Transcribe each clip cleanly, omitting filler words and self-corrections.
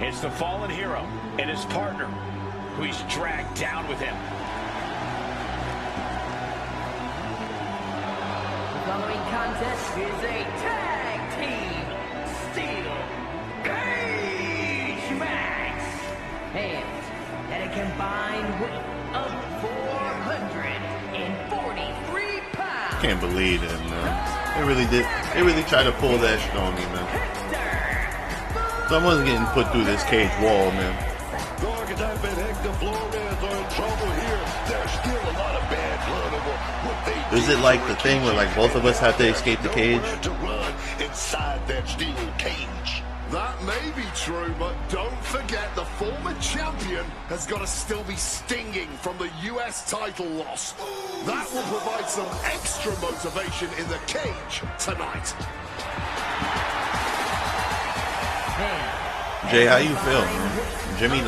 It's the fallen hero and his partner who he's dragged down with him. The following contest is a tag team steel cage match. And at a combined weight of 443 pounds. Can't believe it, man. They really did. They really tried to pull that shit on me, man. Someone's getting put through this cage wall, man. Is it like the thing where like both of us have to escape the cage? That may be true, but don't forget the former champion has got to still be stinging from the US title loss. That will provide some extra motivation in the cage tonight. Jay, how you feel, man? Jimmy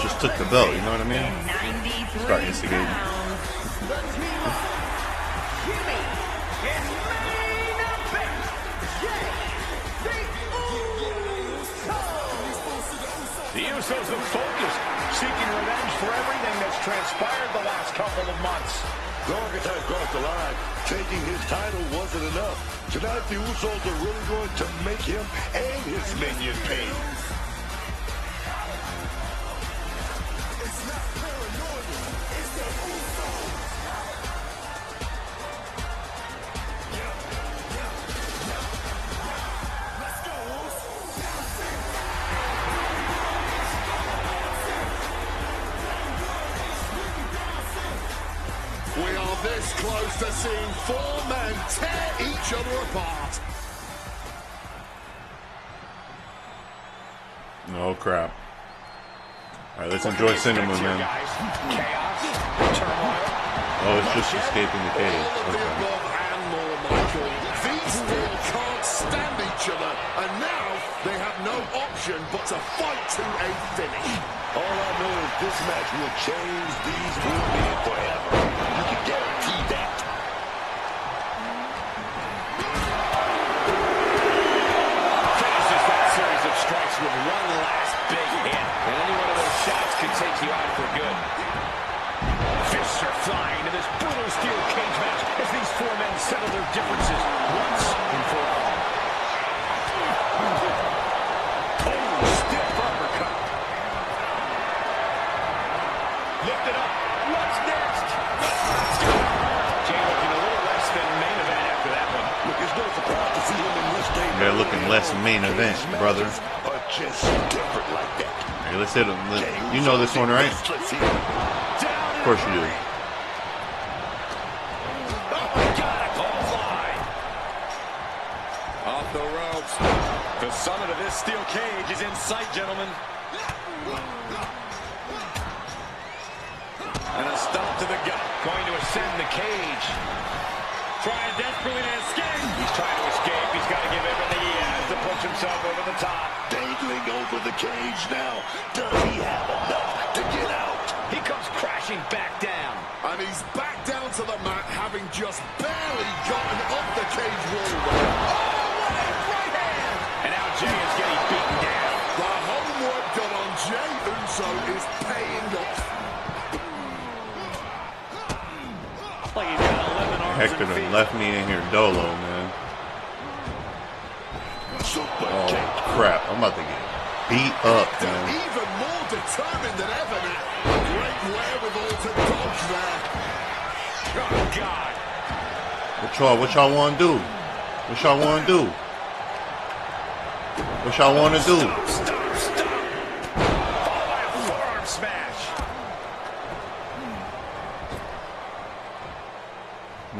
just took the belt, you know what I mean? Start instigating. The Usos are focused, seeking revenge for everything that's transpired the last couple of months. Gargano crossed the line. Taking his title wasn't enough. Tonight, the Usos are really going to make him and his minion pay. We are this close to seeing four men tear each other apart. Oh crap. Alright, let's enjoy cinema, man. Oh, it's just escaping the cage. Okay. These four can't stand each other, and now they have no option but to fight to a finish. All I know is this match will change these two men forever. You can guarantee that. Finishes that series of strikes with one last big hit. And any one of those shots could take you out for good. Fists are flying into this brutal steel cage match as these four men settle their differences once and for all. Oh, stiff uppercut. Lift it up. What's next? Jay looking a little less than main event after that one. Look, it's no surprise to see him in this state. They're looking less main event, brother. Are just different like that. Hey, let's hit him. You know this one, right? Let's see him. Of course you do. Off the ropes. The summit of this steel cage is in sight, gentlemen. And a stomp to the gut. Going to ascend the cage. Trying desperately to escape. He's trying to escape. He's got to give everything he has to push himself over the top. Dangling over the cage now. Does he have enough to get out? He comes crashing back down. And he's back down to the mat, having just barely gotten off the cage wall. And now Jay is getting beaten down. The homework done on Jey Uso is paying off. Like he's got 11 arms Hector and feet. done left me in here dolo, man. Oh crap, I'm about to get beat up, man. Even more determined than ever now. Great wherewithal to dodge there. Oh, God. What y'all want to do? What y'all want to do? What y'all want to do? Stop. Followed by a forearm smash.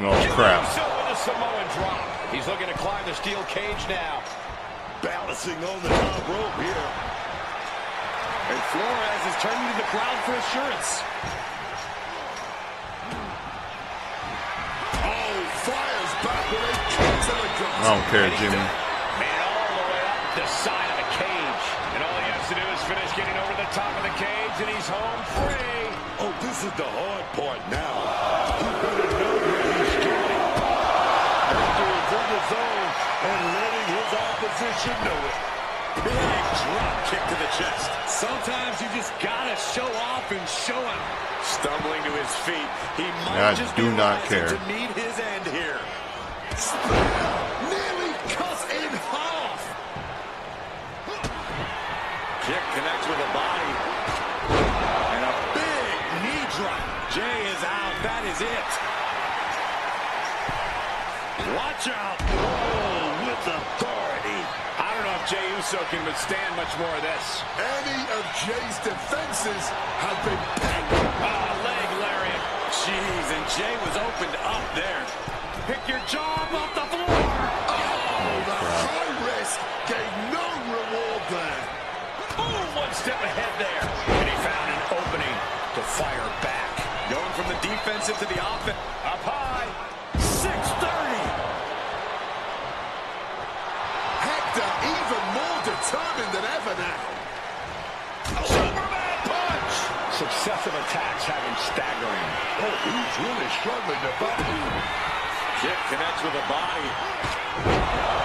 Oh crap. Uso with a Samoan drop. He's looking to climb the steel cage now. Balancing on the top rope here. And Flores is turning to the crowd for assurance. Oh, fires back with a kick to the gut. I don't care, Jimmy. Man, all the way up the side of the cage. And all he has to do is finish getting over the top of the cage, and he's home free. Oh, this is the hard part now. He better know where he's going. After he's in the zone and letting his opposition know it. Big drop kick to the chest. Sometimes you just gotta show off and show out. Stumbling to his feet, he might just do not care to meet his end here. Nearly cut in half. Kick connects with a body. And a big knee drop. Jay is out. That is it. Watch out. Oh, with authority. I don't know if Jey Uso can withstand much more of this. Any of Jay's defenses have been pegged. Leg lariat. Jeez, and Jay was opened up there. Pick your jaw off the floor. Oh, the high risk gave no reward there. Oh, one step ahead there. And he found an opening to fire back. Going from the defensive to the offense. Up high. 630. Hector even more determined than ever now. Superman punch. Successive attacks have him staggering. Oh, he's really struggling to fight. Kick connects with a body.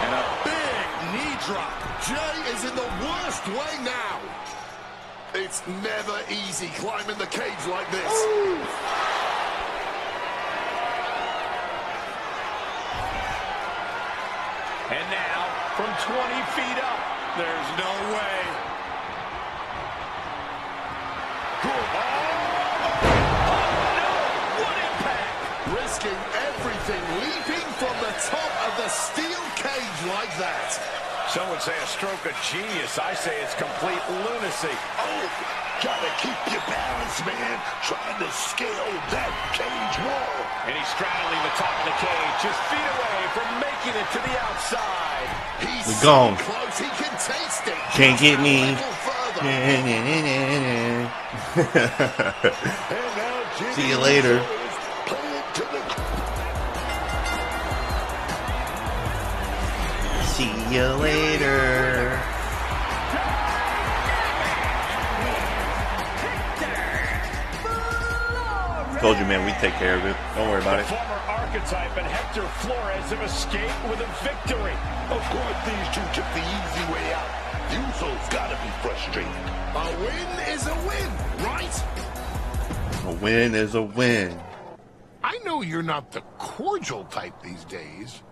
And a big knee drop. Jay is in the worst way now. It's never easy climbing the cage like this. And now, from 20 feet up, there's no way. What impact! Risking everything, leaping from the top of the steel cage like that. Some would say a stroke of genius. I say it's complete lunacy. Oh, gotta keep your balance, man. Trying to scale that cage wall. And he's straddling the top of the cage, just feet away from making it to the outside. He's We're so gone. close, he can taste it. Can't get Just a me. little further. And now Jimmy See you later. Uso is playing to the... See you later. Told you, man, we take care of it. Don't worry about it. Former archetype and Hector Flores have escaped with a victory. Of course, these two took the easy way out. Uso's gotta be frustrated. A win is a win, right? A win is a win. I know you're not the cordial type these days,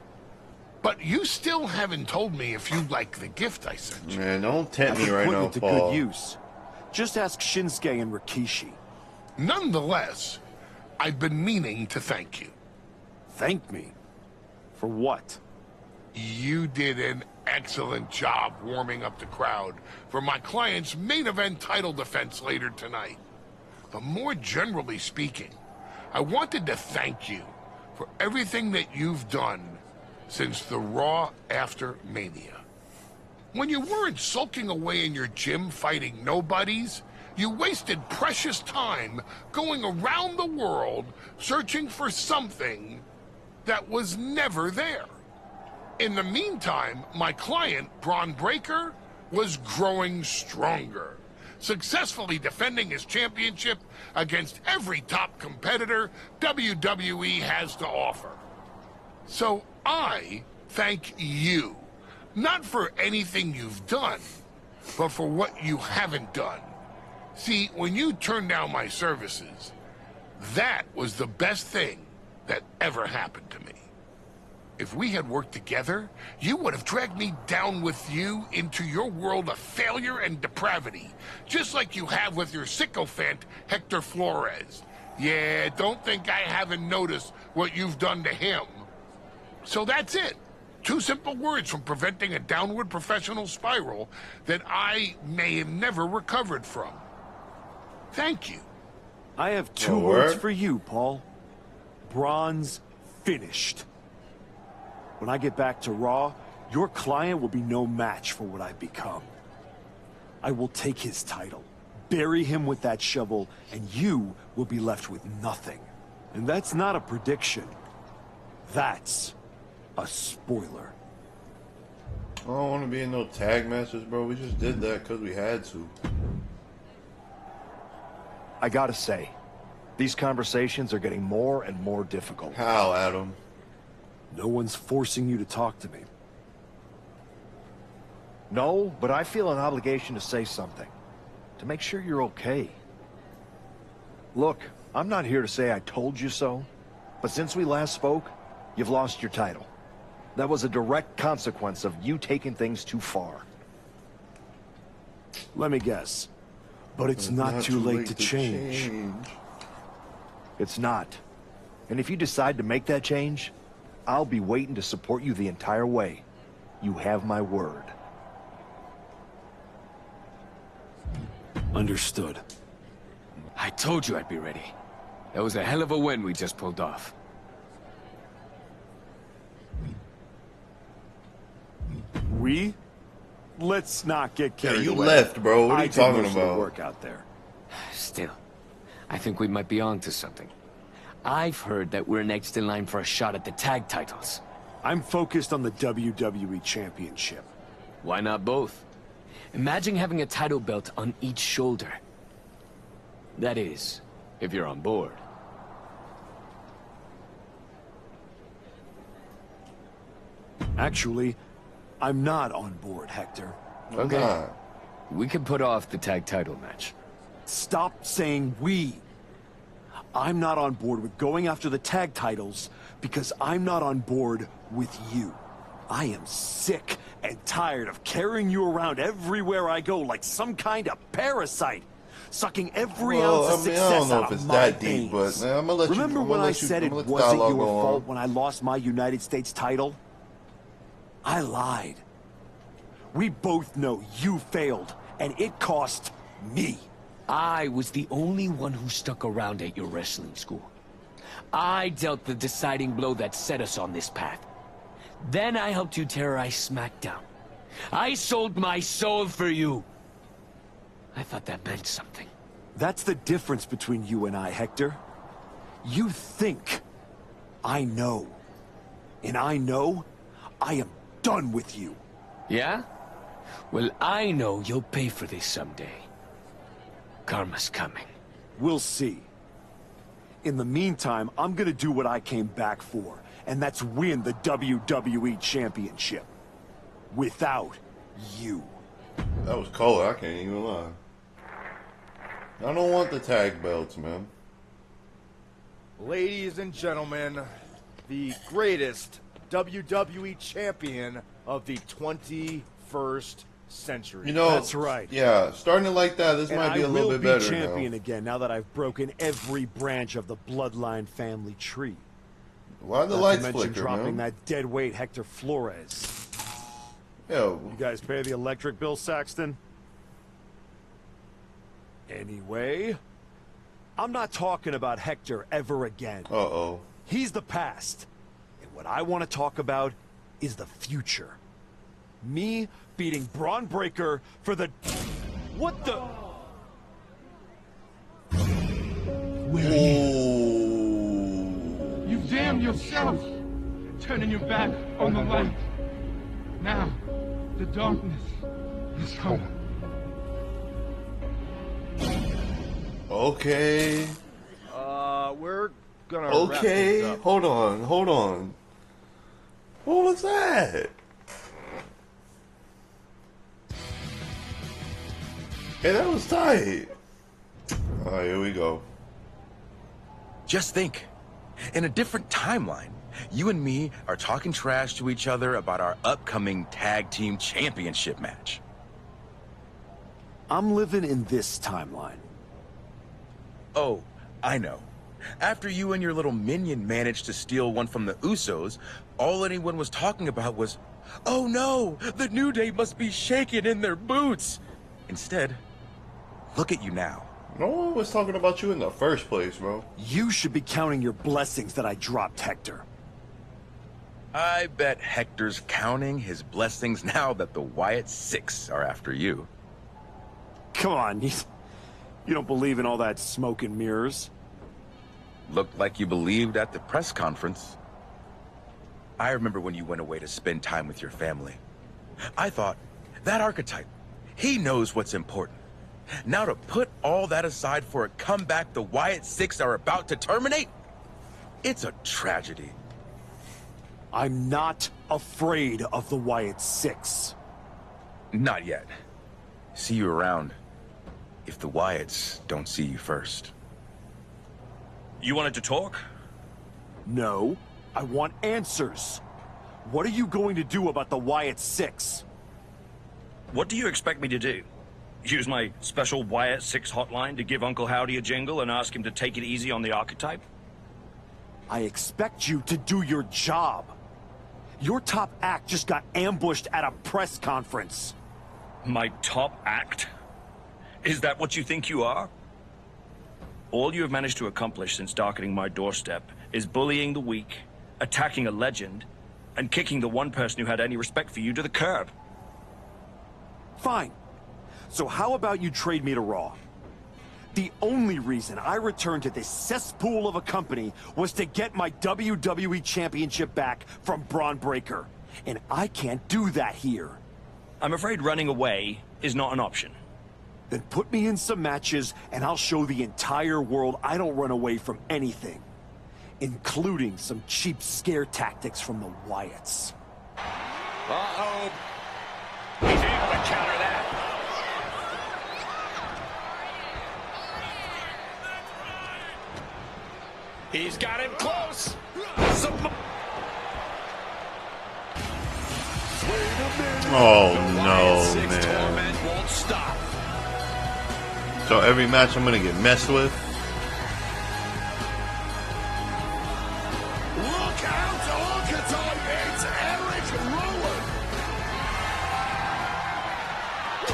but you still haven't told me if you like the gift I sent you. Man, don't tempt me right Put now, it to Paul. good use. Just ask Shinsuke and Rikishi. Nonetheless, I've been meaning to thank you. Thank me? For what? You did an excellent job warming up the crowd for my client's main event title defense later tonight. But more generally speaking, I wanted to thank you for everything that you've done since the Raw after Mania. When you weren't sulking away in your gym fighting nobodies, you wasted precious time going around the world searching for something that was never there. In the meantime, my client, Braun Breaker, was growing stronger, successfully defending his championship against every top competitor WWE has to offer. So I thank you, not for anything you've done, but for what you haven't done. See, when you turned down my services, that was the best thing that ever happened to me. If we had worked together, you would have dragged me down with you into your world of failure and depravity, just like you have with your sycophant, Hector Flores. Yeah, don't think I haven't noticed what you've done to him. So that's it. 2 simple words from preventing a downward professional spiral that I may have never recovered from. Thank you. I have 2 Oh, words word? for you, Paul. Bronze finished. When I get back to Raw, your client will be no match for what I've become. I will take his title, bury him with that shovel, and you will be left with nothing. And that's not a prediction. That's a spoiler. I don't want to be in no tag matches, bro. We just did that because we had to. I gotta say, these conversations are getting more and more difficult. How, Adam? No one's forcing you to talk to me. No, but I feel an obligation to say something. To make sure you're okay. Look, I'm not here to say I told you so, but since we last spoke, you've lost your title. That was a direct consequence of you taking things too far. Let me guess. But it's not too late to change. It's not. And if you decide to make that change, I'll be waiting to support you the entire way. You have my word. Understood. I told you I'd be ready. That was a hell of a win we just pulled off. We? Let's not get carried you away. left, bro. What are you I did talking most of the about? work out there. Still, I think we might be onto something. I've heard that we're next in line for a shot at the tag titles. I'm focused on the WWE Championship. Why not both? Imagine having a title belt on each shoulder. That is, if you're on board. Actually, I'm not on board, Hector. Okay. Nah. We can put off the tag title match. Stop saying we. I'm not on board with going after the tag titles because I'm not on board with you. I am sick and tired of carrying you around everywhere I go like some kind of parasite, sucking every ounce of I success don't know out if of it's my that deep, veins. but I'm gonna let Remember you. when I said it wasn't your fault when I lost my United States title? I lied. We both know you failed, and it cost me. I was the only one who stuck around at your wrestling school. I dealt the deciding blow that set us on this path. Then I helped you terrorize SmackDown. I sold my soul for you. I thought that meant something. That's the difference between you and I, Hector. You think I know. And I know I am done with you. Yeah? Well, I know you'll pay for this someday. Karma's coming. We'll see. In the meantime, I'm gonna do what I came back for, and that's win the WWE Championship. Without you. That was cold. I can't even lie. I don't want the tag belts, man. Ladies and gentlemen, the greatest WWE champion of the 21st century. You know, That's right. Yeah, starting it like that, this And might be I a little will bit be better champion now. again now that I've broken every branch of the bloodline family tree. Why the Not lights to mention flicker, dropping man? that dead weight Hector Flores. Yo, You guys pay the electric bill, Saxton? Anyway, I'm not talking about Hector ever again. uh-oh. He's the past. And what I want to talk about is the future. Me beating Braun Breaker for the... What the... Ooh. You damned yourself, turning your back on the light. Now, the darkness is coming. Okay. We're gonna wrap Okay. things up. Hold on. Hold on. What was that? Hey, that was tight. Alright, here we go. Just think, in a different timeline, you and me are talking trash to each other about our upcoming tag team championship match. I'm living in this timeline. Oh, I know. After you and your little minion managed to steal one from the Usos, all anyone was talking about was, oh no, the New Day must be shaking in their boots. Instead, look at you now. No one was talking about you in the first place, bro. You should be counting your blessings that I dropped, Hector. I bet Hector's counting his blessings now that the Wyatt Six are after you. Come on, you don't believe in all that smoke and mirrors. Looked like you believed at the press conference. I remember when you went away to spend time with your family. I thought, that archetype, he knows what's important. Now to put all that aside for a comeback the Wyatt Six are about to terminate? It's a tragedy. I'm not afraid of the Wyatt Six. Not yet. See you around. If the Wyatts don't see you first. You wanted to talk? No, I want answers. What are you going to do about the Wyatt 6? What do you expect me to do? Use my special Wyatt 6 hotline to give Uncle Howdy a jingle and ask him to take it easy on the archetype? I expect you to do your job. Your top act just got ambushed at a press conference. My top act? Is that what you think you are? All you have managed to accomplish since darkening my doorstep is bullying the weak, attacking a legend, and kicking the one person who had any respect for you to the curb. Fine. So how about you trade me to Raw? The only reason I returned to this cesspool of a company was to get my WWE Championship back from Braun Breaker. And I can't do that here. I'm afraid running away is not an option. Then put me in some matches, and I'll show the entire world I don't run away from anything. Including some cheap scare tactics from the Wyatts. Uh-oh. He's able to counter that. He's got him close. Oh no, man. Won't stop. So every match I'm gonna get messed with. Look out, Archetype! It's Eric Rowan!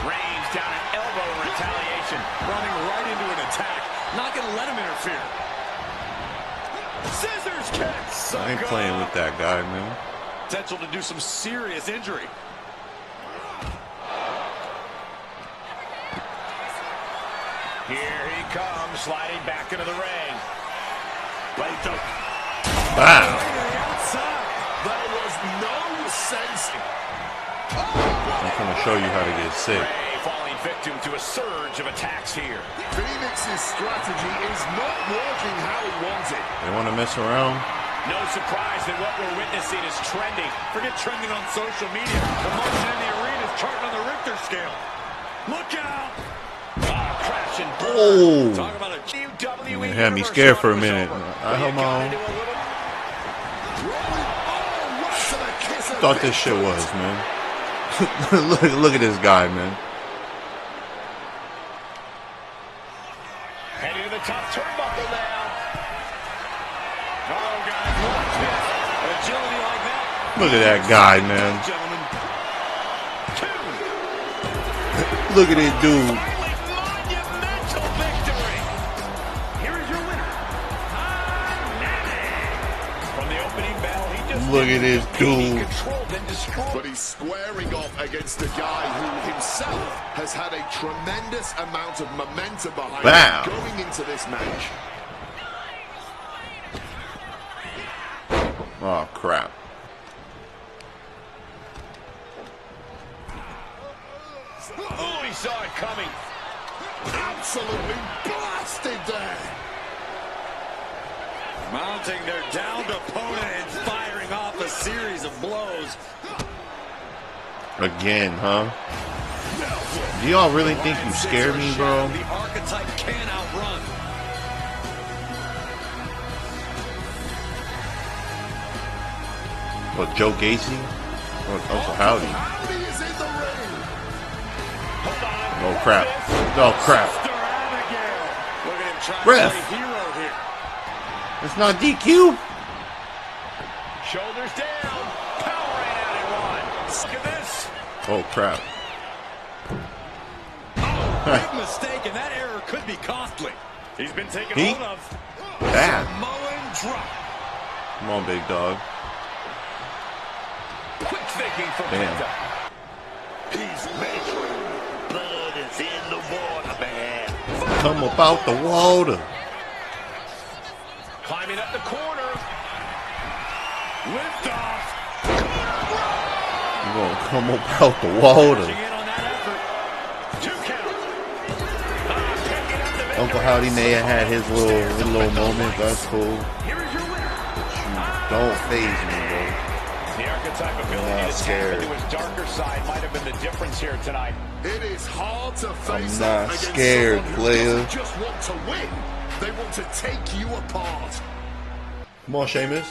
Reigns down an elbow in retaliation, running right into an attack. Not gonna let him interfere. Scissors kick. I ain't playing with that guy, man. Potential to do some serious injury. Here he comes, sliding back into the ring. Wow. There was no sensing. I'm trying to show you how to get sick. Ray falling victim to a surge of attacks here. Phoenix's strategy is not working how he wants it. They want to mess around. No surprise that what we're witnessing is trending. Forget trending on social media. The motion in the arena is charting on the Richter scale. Look out! Crash and burn. Oh. Talk about a WWE. It had me scared for a minute. Come on. Thought this shit was, man. look at this guy, man. Heading to the top turnbuckle now. Oh, God. Agility like that. Look at that guy, man. Look at this dude. Monumental victory. Here is your winner. From the opening bell, he just Look at this dude. But he's squaring off against a guy who himself has had a tremendous amount of momentum behind him going into this match. Oh, crap. Oh, he saw it coming. Absolutely blasted there. Mounting their downed opponent and firing off a series of blows. Again, huh? Do y'all really think you scared me, bro? The archetype can outrun. What, Joe Gacy? Or Uncle Howdy? Howdy is in the ring. Oh, crap. Oh, crap. Look at him trying Ref. to play hero here. It's not DQ? Shoulders down. Power ran out in one. Look at this. Oh, crap. Big mistake, and that error could be costly. He's been taken hold of. Bad. Samoan drop. Come on, big dog. Quick thinking from Damn. Penta. He's measuring. Blood is in the water, man. Come about the water. Climbing up the corner. Lift off. You gonna come about the water. In on that effort. 2 count. Uncle Howdy may have had his little moment. That's cool. Here is your winner. Don't faze me, bro. The archetype ability to tap into his darker side might have been the difference offense here tonight. It is hard to face not off against scared, someone who player. doesn't just want to win. They want to take you apart. Come on, Sheamus.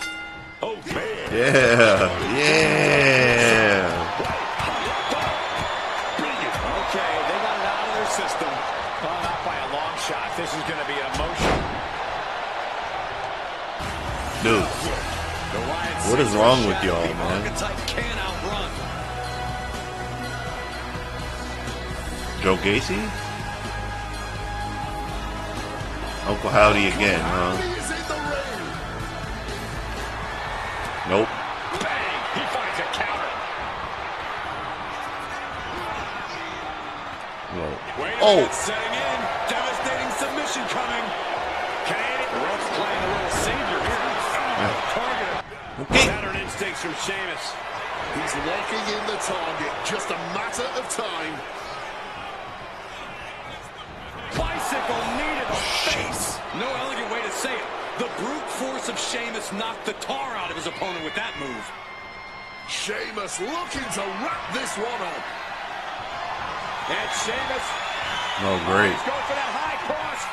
Oh, man. Yeah. Yeah. Okay, they got it out of their system. Oh, not by a long shot. This is going to be emotional. Dude, what is wrong with y'all, man? Can't outrun. Joe Gacy? Uncle Howdy again, huh? Nope. Bang! He finds a counter. Oh! Setting in. Devastating submission coming. Canadian. The ref's playing a little savior here. Target. Okay. Pattern instincts from Sheamus. He's locking in the target. Just a matter of time. Bicycle knee to the face. No elegant way to say it. The brute force of Sheamus knocked the tar out of his opponent with that move. Sheamus looking to wrap this one up. And Sheamus. Oh, great. He's going for that high cross.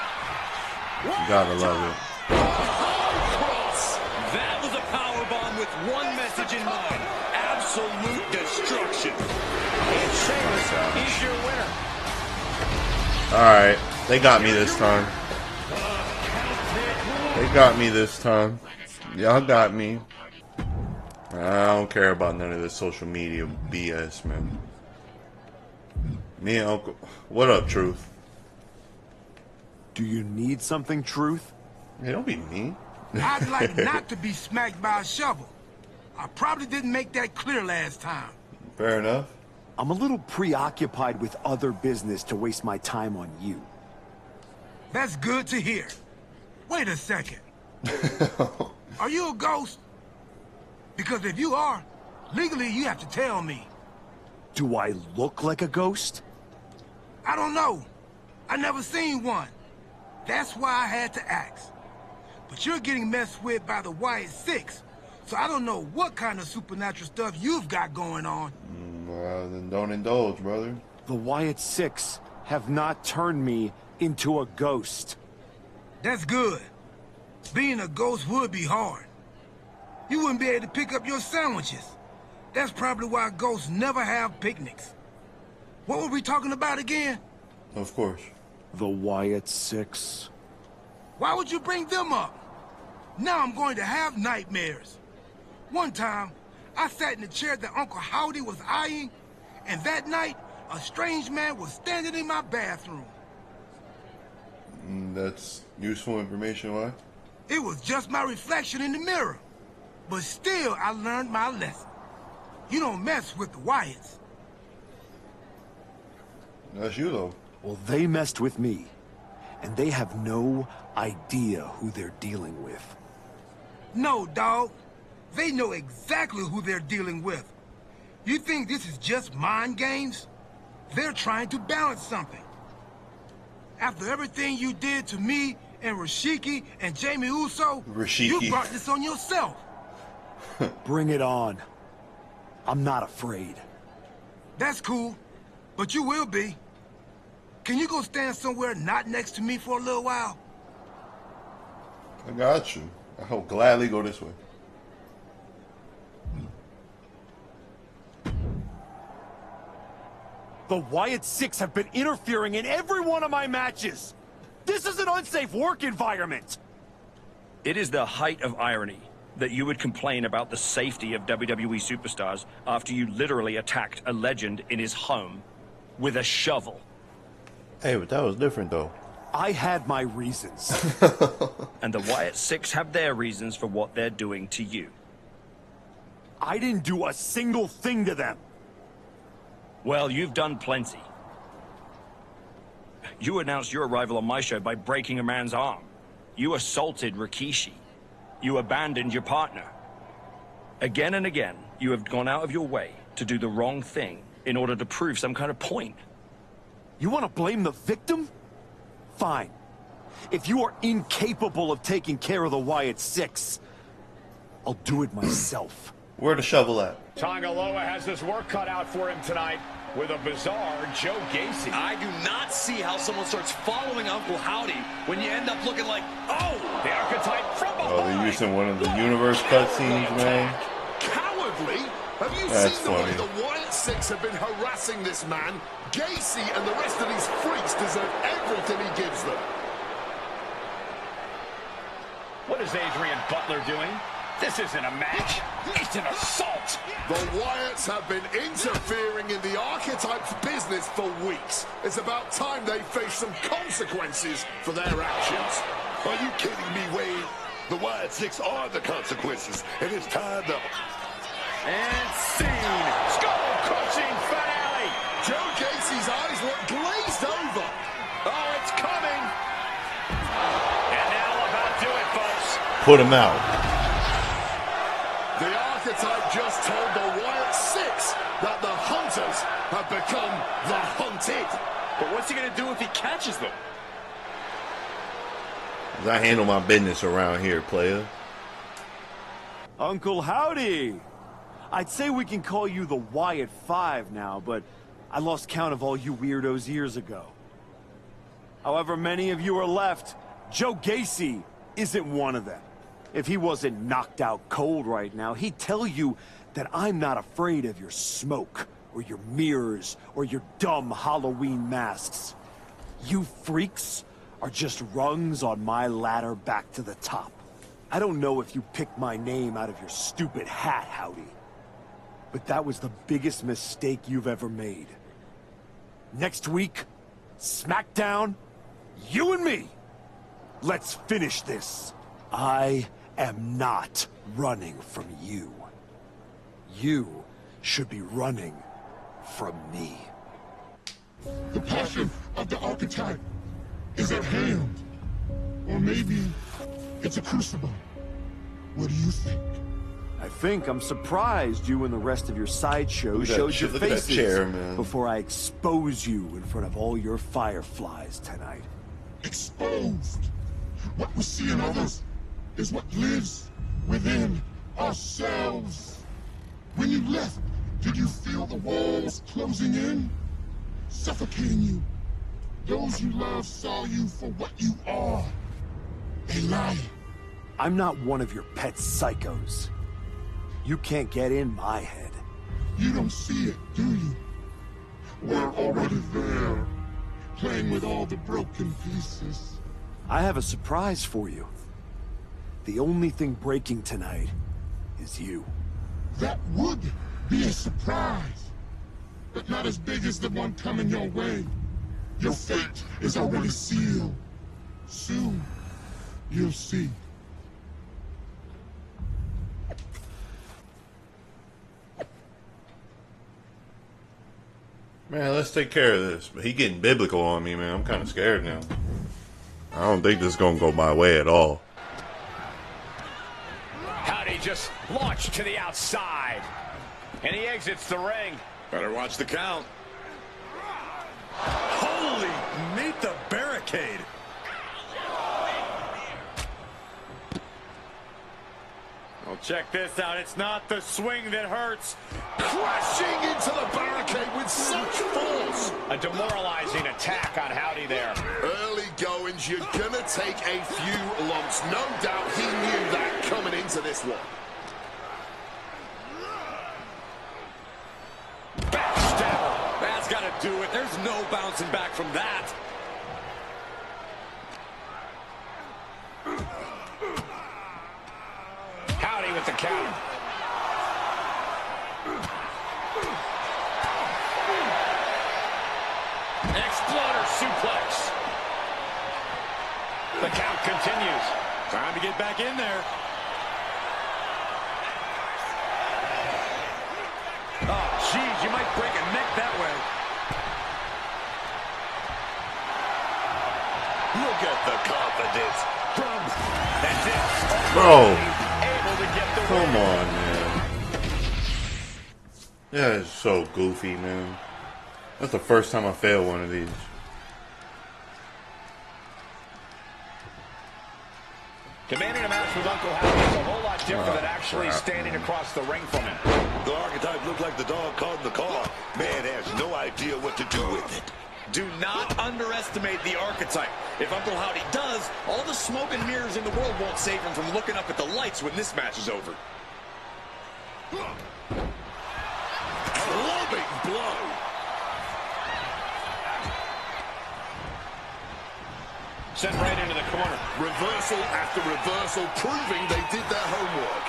You gotta love it. That was a power bomb with one message in mind. Absolute destruction. And Sheamus, he's your winner. Alright. They got me this time. They got me this time. Y'all got me. I don't care about none of this social media BS, man. Me and Uncle... What up, Truth? Do you need something, Truth? Hey, don't be mean. I'd like not to be smacked by a shovel. I probably didn't make that clear last time. Fair enough. I'm a little preoccupied with other business to waste my time on you. That's good to hear. Wait a second. Are you a ghost? Because if you are, legally you have to tell me. Do I look like a ghost? I don't know. I never seen one. That's why I had to ask. But you're getting messed with by the Wyatt Six, so I don't know what kind of supernatural stuff you've got going on. Then don't indulge, brother. The Wyatt Six have not turned me into a ghost. That's good. Being a ghost would be hard. You wouldn't be able to pick up your sandwiches. That's probably why ghosts never have picnics. What were we talking about again? Of course. The Wyatt Six. Why would you bring them up? Now I'm going to have nightmares. One time, I sat in the chair that Uncle Howdy was eyeing, and that night, a strange man was standing in my bathroom. That's useful information, why? It was just my reflection in the mirror. But still, I learned my lesson. You don't mess with the Wyatts. That's you, though. Well, they messed with me, and they have no idea who they're dealing with. No, dog. They know exactly who they're dealing with. You think this is just mind games? They're trying to balance something. After everything you did to me and Rashiki and Jamie Uso, you brought this on yourself. Bring it on. I'm not afraid. That's cool, but you will be. Can you go stand somewhere not next to me for a little while? I got you. I'll gladly go this way. The Wyatt Six have been interfering in every one of my matches. This is an unsafe work environment. It is the height of irony that you would complain about the safety of WWE superstars after you literally attacked a legend in his home with a shovel. Hey, but that was different, though. I had my reasons. And the Wyatt Six have their reasons for what they're doing to you. I didn't do a single thing to them. Well, you've done plenty. You announced your arrival on my show by breaking a man's arm. You assaulted Rikishi. You abandoned your partner. Again and again, you have gone out of your way to do the wrong thing in order to prove some kind of point. You want to blame the victim? Fine. If you are incapable of taking care of the Wyatt Six, I'll do it myself. Where the shovel at? Tangaloa has his work cut out for him tonight with a bizarre Joe Gacy. I do not see how someone starts following Uncle Howdy when you end up looking like, oh, the archetype from behind. Oh, they're using one of the universe cutscenes, man. Cowardly? Have you That's seen the way funny. the Wyatt Six have been harassing this man? Gacy and the rest of these freaks deserve everything he gives them. What is Adrian Butler doing? This isn't a match. It's an assault. The Wyatts have been interfering in the archetype's business for weeks. It's about time they face some consequences for their actions. Are you kidding me, Wade? The Wyatt Six are the consequences, and it's time to... And scene. Skull-crushing finale. Joe Gacy's eyes look glazed over. Oh, it's coming. And that'll about do it, folks. Put him out. The archetype just told the Wyatt Six that the hunters have become the hunted. but what's he going to do if he catches them? I handle my business around here, player. Uncle Howdy! I'd say we can call you the Wyatt Five now, but I lost count of all you weirdos years ago. However many of you are left, Joe Gacy isn't one of them. If he wasn't knocked out cold right now, he'd tell you that I'm not afraid of your smoke, or your mirrors, or your dumb Halloween masks. You freaks are just rungs on my ladder back to the top. I don't know if you picked my name out of your stupid hat, Howdy, but that was the biggest mistake you've ever made. Next week, SmackDown, you and me. Let's finish this. I am not running from you. You should be running from me. The passion of the archetype is at hand. Or maybe it's a crucible. What do you think? I think I'm surprised you and the rest of your sideshow Look at showed that- your look at that faces chair, man. before I expose you in front of all your fireflies tonight. Exposed. What we see in others is what lives within ourselves. When you left, did you feel the walls closing in? Suffocating you. Those you love saw you for what you are. A liar. I'm not one of your pet psychos. You can't get in my head. You don't see it, do you? We're already there, playing with all the broken pieces. I have a surprise for you. The only thing breaking tonight is you. That would be a surprise, but not as big as the one coming your way. Your fate is already sealed. Soon, you'll see. Man, let's take care of this. But he getting biblical on me, man. I'm kind of scared now. I don't think this is going to go my way at all. Howdy just launched to the outside. And he exits the ring. Better watch the count. Holy, meet the barricade. Well, check this out. It's not the swing that hurts. Crashing into the barricade with such force. A demoralizing attack on Howdy there. Early goings, you're gonna take a few lumps. No doubt he knew that coming into this one. Backstabber. That's got to do it. There's no bouncing back from that. Howdy with the counter. Exploder suplex. The count continues. Time to get back in there. Oh, geez, you might break a neck that way. Look at the confidence from... That's it. Bro, Able to get the come win. on, man. That is so goofy, man. That's the first time I failed one of these. Demanding a match with Uncle Howdy is a whole lot different than actually standing across the ring from him. The archetype looked like the dog caught in the car. Man has no idea what to do with it. Do not underestimate the archetype. If Uncle Howdy does, all the smoke and mirrors in the world won't save him from looking up at the lights when this match is over. Clubbing blow. Sent right into the corner. Reversal after reversal, proving they did their homework.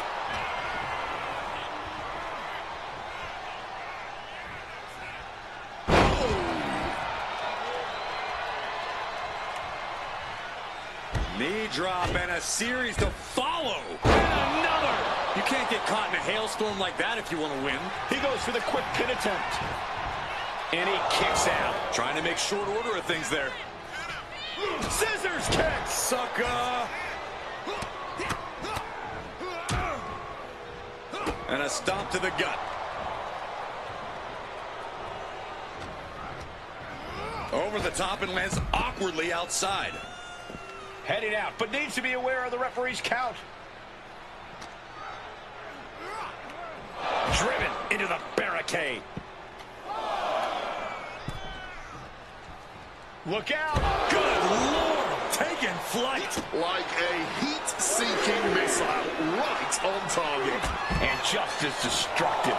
Knee drop and a series to follow. And another. You can't get caught in a hailstorm like that if you want to win. He goes for the quick pin attempt. And he kicks out. Trying to make short order of things there. Scissors kick, sucker. And a stomp to the gut. Over the top and lands awkwardly outside. Heading out, but needs to be aware of the referee's count. Driven into the barricade. Look out! Good Lord! Taking flight! Like a heat-seeking missile, right on target. And just as destructive.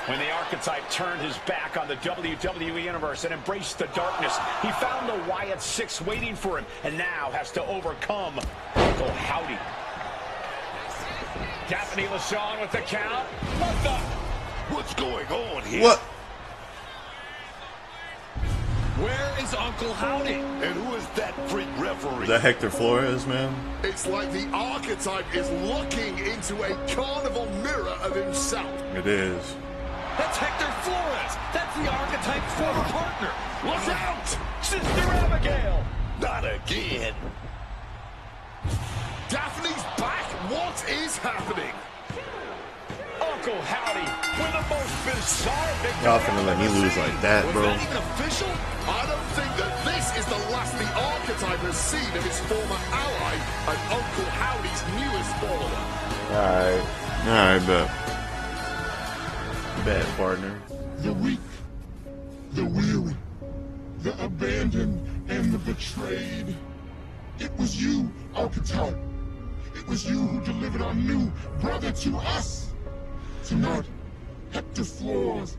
When the archetype turned his back on the WWE Universe and embraced the darkness, he found the Wyatt Six waiting for him, and now has to overcome Uncle Howdy. Daphne LaShawn with the count. What the? What's going on here? What? Where is Uncle Howdy? And who is that freak referee? The Hector Flores, man. It's like the archetype is looking into a carnival mirror of himself. It is. That's Hector Flores. That's the archetype's former partner. Look out! Sister Abigail! Not again. Daphne's back. What is happening? Uncle Howdy with the most bizarre victory. Y'all finna let me lose like that, bro. Was that even official? I don't think that this is the last the archetype has seen of his former ally and Uncle Howdy's newest follower. Alright, bet. Bet, partner. The weak, the weary, the abandoned, and the betrayed. It was you, archetype. It was you who delivered our new brother to us. Tonight, Hector Flores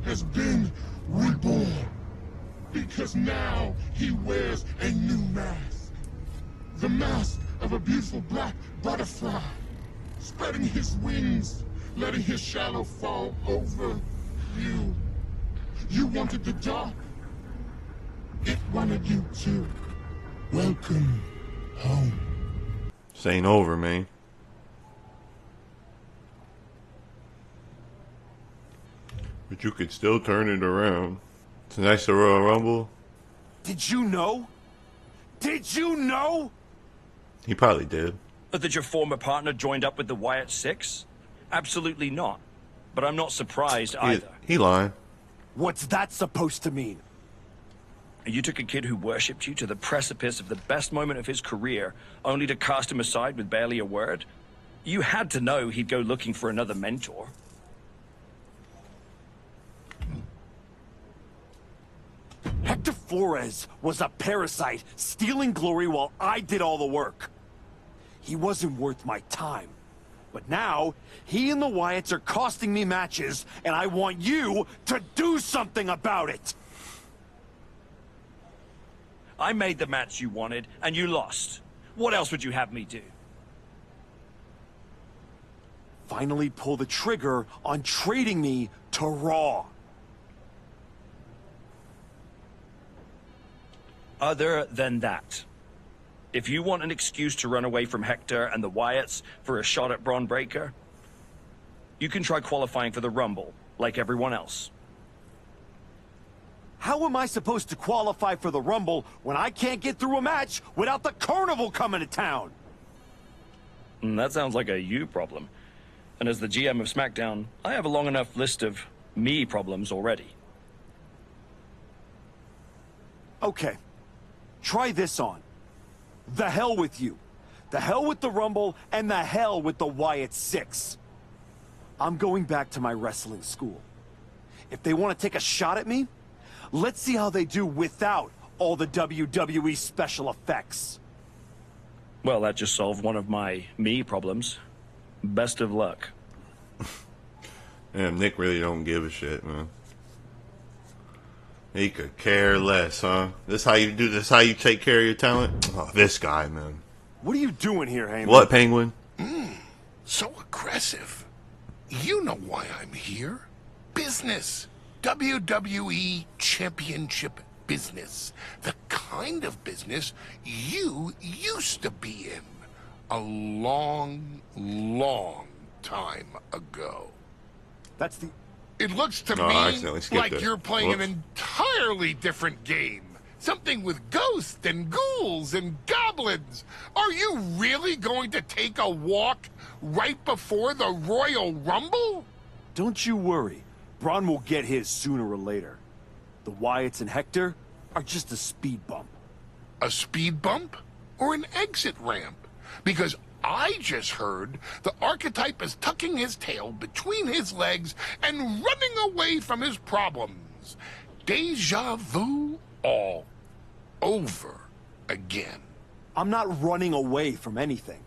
has been reborn. Because now he wears a new mask. The mask of a beautiful black butterfly, spreading his wings, letting his shadow fall over you. You wanted the dark. It wanted you too. Welcome home. This ain't over, man. But you could still turn it around. Tonight's the Royal Rumble. Did you know? Did you know? He probably did. That your former partner joined up with the Wyatt Six? Absolutely not. But I'm not surprised either. He lying. What's that supposed to mean? You took a kid who worshipped you to the precipice of the best moment of his career, only to cast him aside with barely a word? You had to know he'd go looking for another mentor. Hector Flores was a parasite, stealing glory while I did all the work. He wasn't worth my time. But now, he and the Wyatts are costing me matches, and I want you to do something about it! I made the match you wanted, and you lost. What else would you have me do? Finally pull the trigger on trading me to Raw. Other than that, if you want an excuse to run away from Hector and the Wyatts for a shot at Braun Breaker, you can try qualifying for the Rumble, like everyone else. How am I supposed to qualify for the Rumble when I can't get through a match without the Carnival coming to town? That sounds like a you problem. And as the GM of SmackDown, I have a long enough list of me problems already. Okay. Try this on. The hell with you. The hell with the Rumble, and the hell with the Wyatt Six. I'm going back to my wrestling school. If they want to take a shot at me, let's see how they do without all the WWE special effects. Well, that just solved one of my me problems. Best of luck. Damn, Nick really don't give a shit, man. He could care less, huh? This how you do this? How you take care of your talent? Oh, this guy, man. What are you doing here, Heyman? What, Penguin? So aggressive. You know why I'm here. Business. WWE Championship business. The kind of business you used to be in. A long, long time ago. That's the... It looks to I me accidentally skipped like it. you're playing an Whoops. entirely different game. Something with ghosts and ghouls and goblins. Are you really going to take a walk right before the Royal Rumble? Don't you worry. Braun will get his sooner or later. The Wyatts and Hector are just a speed bump. A speed bump or an exit ramp? Because I just heard the archetype is tucking his tail between his legs and running away from his problems. Deja vu all over again. I'm not running away from anything.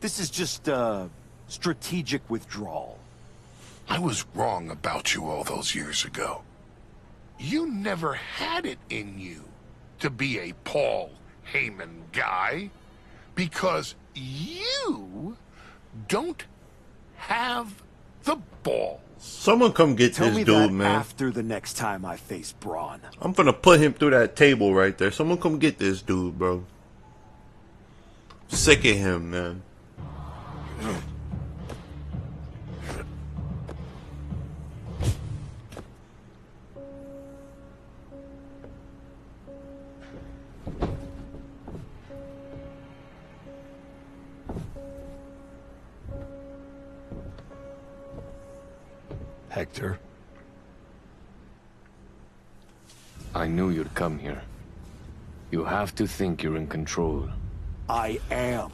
This is just strategic withdrawal. I was wrong about you all those years ago. You never had it in you to be a Paul Heyman guy because you don't have the balls. Someone come get Tell this me dude, that man. after the next time I face Braun. I'm gonna put him through that table right there. Someone come get this dude, bro. Sick of him, man. Hector? I knew you'd come here. You have to think you're in control. I am.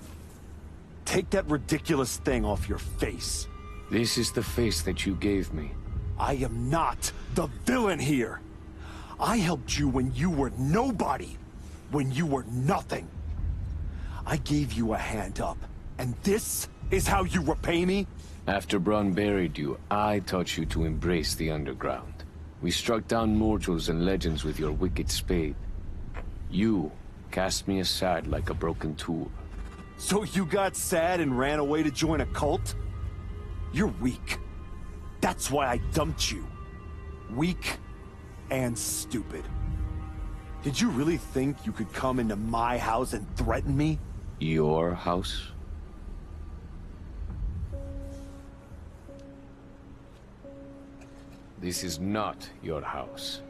Take that ridiculous thing off your face. This is the face that you gave me. I am not the villain here. I helped you when you were nobody. When you were nothing. I gave you a hand up. And this is how you repay me? After Braun buried you, I taught you to embrace the underground. We struck down mortals and legends with your wicked spade. You cast me aside like a broken tool. So you got sad and ran away to join a cult? You're weak. That's why I dumped you. Weak and stupid. Did you really think you could come into my house and threaten me? Your house? This is not your house.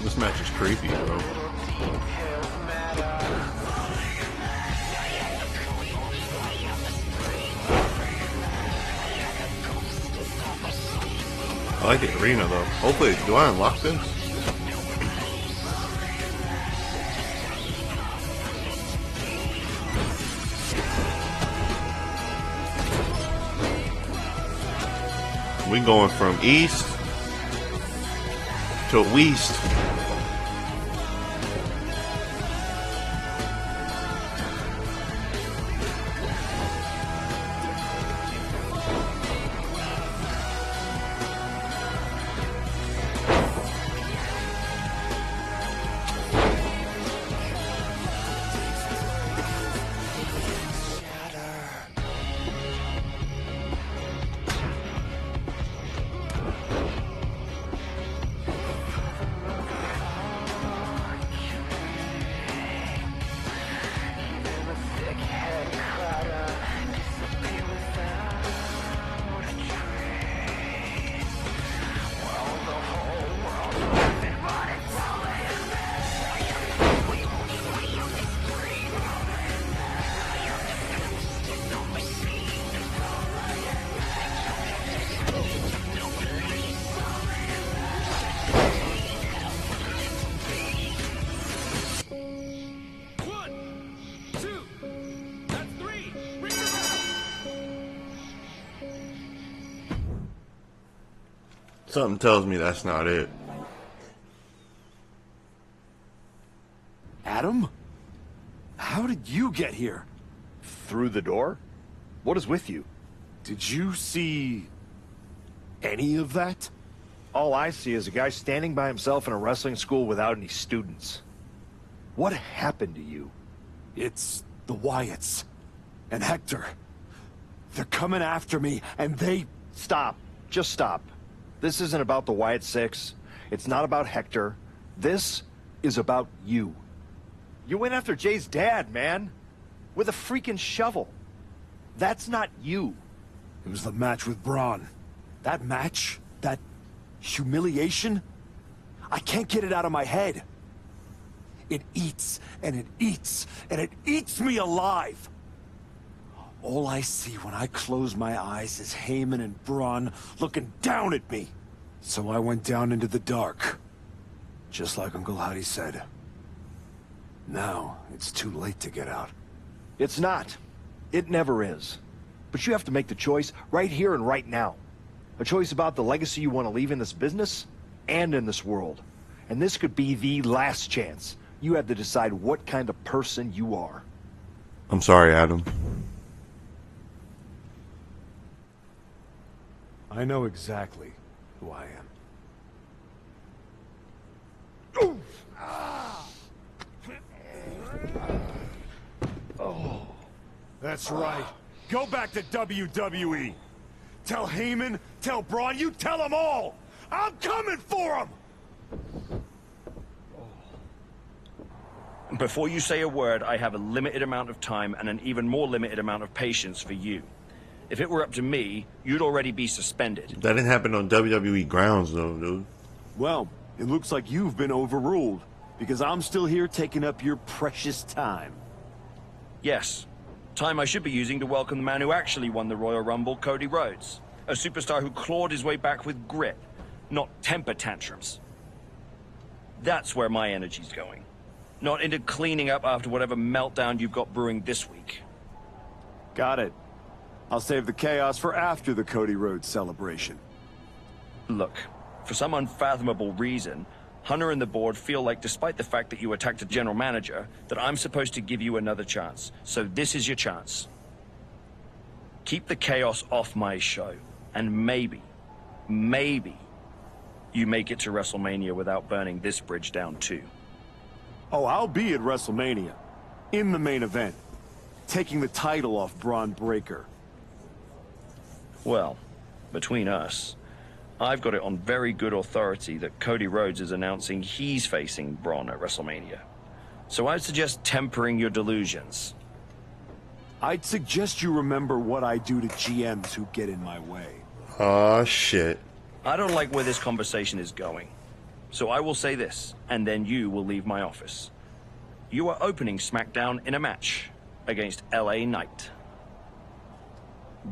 This match is creepy, bro. I like the arena though. Hopefully, do I unlock this? We going from east to west. Something tells me that's not it. Adam? How did you get here? Through the door? What is with you? Did you see any of that? All I see is a guy standing by himself in a wrestling school without any students. What happened to you? It's the Wyatts. And Hector. They're coming after me, and they... Stop. Just stop. This isn't about the Wyatt Six. It's not about Hector. This is about you. You went after Jay's dad, man. With a freaking shovel. That's not you. It was the match with Braun. That match? That humiliation? I can't get it out of my head. It eats, and it eats, and it eats me alive. All I see when I close my eyes is Heyman and Braun looking down at me. So I went down into the dark. Just like Uncle Howdy said. Now, it's too late to get out. It's not. It never is. But you have to make the choice right here and right now. A choice about the legacy you want to leave in this business and in this world. And this could be the last chance. You have to decide what kind of person you are. I'm sorry, Adam. I know exactly who I am. Oh, that's right. Go back to WWE. Tell Heyman, tell Braun, you tell them all. I'm coming for them. Before you say a word, I have a limited amount of time and an even more limited amount of patience for you. If it were up to me, you'd already be suspended. That didn't happen on WWE grounds, though, dude. Well, it looks like you've been overruled, because I'm still here taking up your precious time. Yes. Time I should be using to welcome the man who actually won the Royal Rumble, Cody Rhodes. A superstar who clawed his way back with grit, not temper tantrums. That's where my energy's going. Not into cleaning up after whatever meltdown you've got brewing this week. Got it. I'll save the chaos for after the Cody Rhodes celebration. Look, for some unfathomable reason, Hunter and the board feel like, despite the fact that you attacked a general manager, that I'm supposed to give you another chance. So this is your chance. Keep the chaos off my show. And maybe you make it to WrestleMania without burning this bridge down too. Oh, I'll be at WrestleMania. In the main event. Taking the title off Braun Breaker. Well, between us, I've got it on very good authority that Cody Rhodes is announcing he's facing Braun at WrestleMania. So I'd suggest tempering your delusions. I'd suggest you remember what I do to GMs who get in my way. Aw, shit. I don't like where this conversation is going. So I will say this, and then you will leave my office. You are opening SmackDown in a match against LA Knight.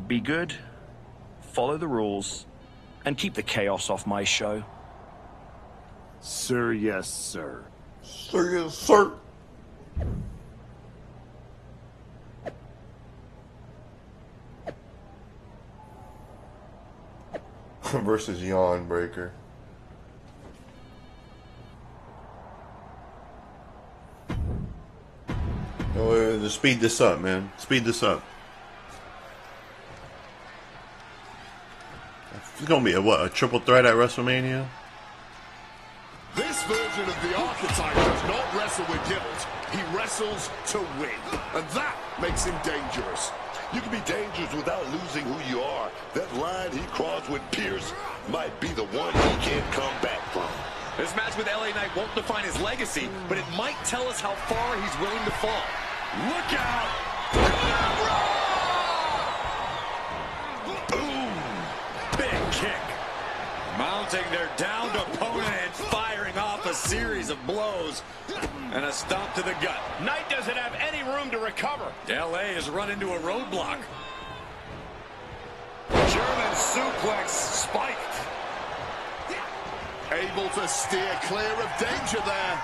Be good, follow the rules, And keep the chaos off my show. Sir, yes, sir. Sir, yes, sir. Versus Yawn Breaker. Oh, just speed this up, man. Speed this up. It's gonna be a triple threat at WrestleMania. This version of the archetype does not wrestle with guilt. He wrestles to win, and that makes him dangerous. You can be dangerous without losing who you are. That line he crossed with Pierce might be the one he can't come back from. This match with LA Knight won't define his legacy, but it might tell us how far he's willing to fall. Look out! Boom! Big kick. Mounting their downed opponent and firing off a series of blows. And a stomp to the gut. Knight doesn't have any room to recover. LA has run into a roadblock. German suplex spiked. Able to steer clear of danger there.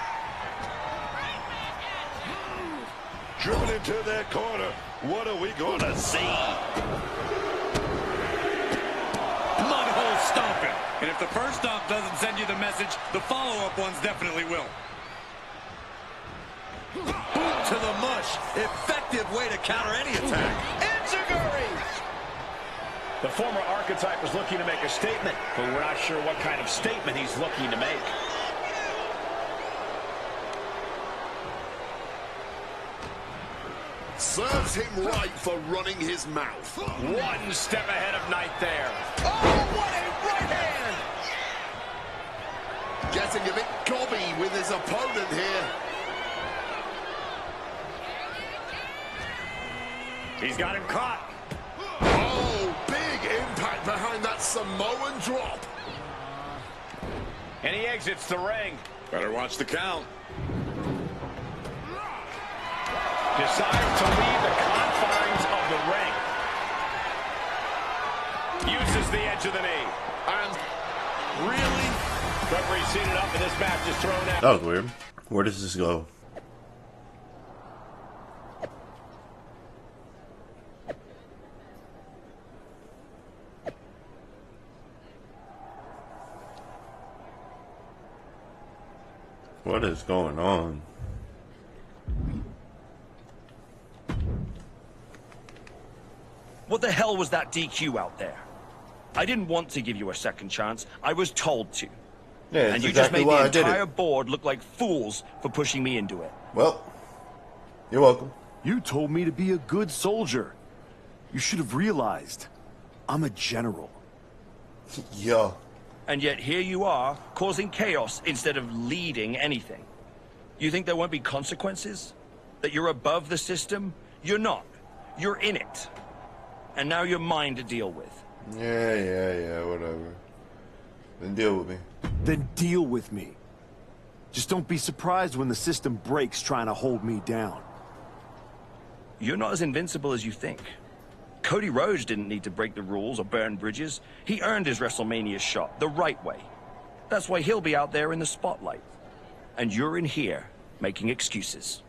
Driven into that corner. What are we gonna see? Mudhole stomping. And if the first stomp doesn't send you the message, the follow-up ones definitely will. Boot to the mush. Effective way to counter any attack. Enziguri! The former archetype was looking to make a statement, but we're not sure what kind of statement he's looking to make. Serves him right for running his mouth. One step ahead of Knight there. Oh, what a right hand! Getting a bit gobby with his opponent here. He's got him caught. Oh, big impact behind that Samoan drop. And he exits the ring. Better watch the count. Decides to leave the confines of the ring. Uses the edge of the knee. And really? Referee seated up and this match is thrown out. That was weird. Where does this go? What is going on? What the hell was that DQ out there? I didn't want to give you a second chance. I was told to. Yeah, and you exactly just made why the I did entire it. board look like fools for pushing me into it. Well, you're welcome. You told me to be a good soldier. You should have realized I'm a general. Yeah. And yet here you are, causing chaos instead of leading anything. You think there won't be consequences? That you're above the system? You're not. You're in it. And now you're mine to deal with. Yeah, whatever. Then deal with me. Then deal with me. Just don't be surprised when the system breaks trying to hold me down. You're not as invincible as you think. Cody Rhodes didn't need to break the rules or burn bridges. He earned his WrestleMania shot the right way. That's why he'll be out there in the spotlight. And you're in here making excuses.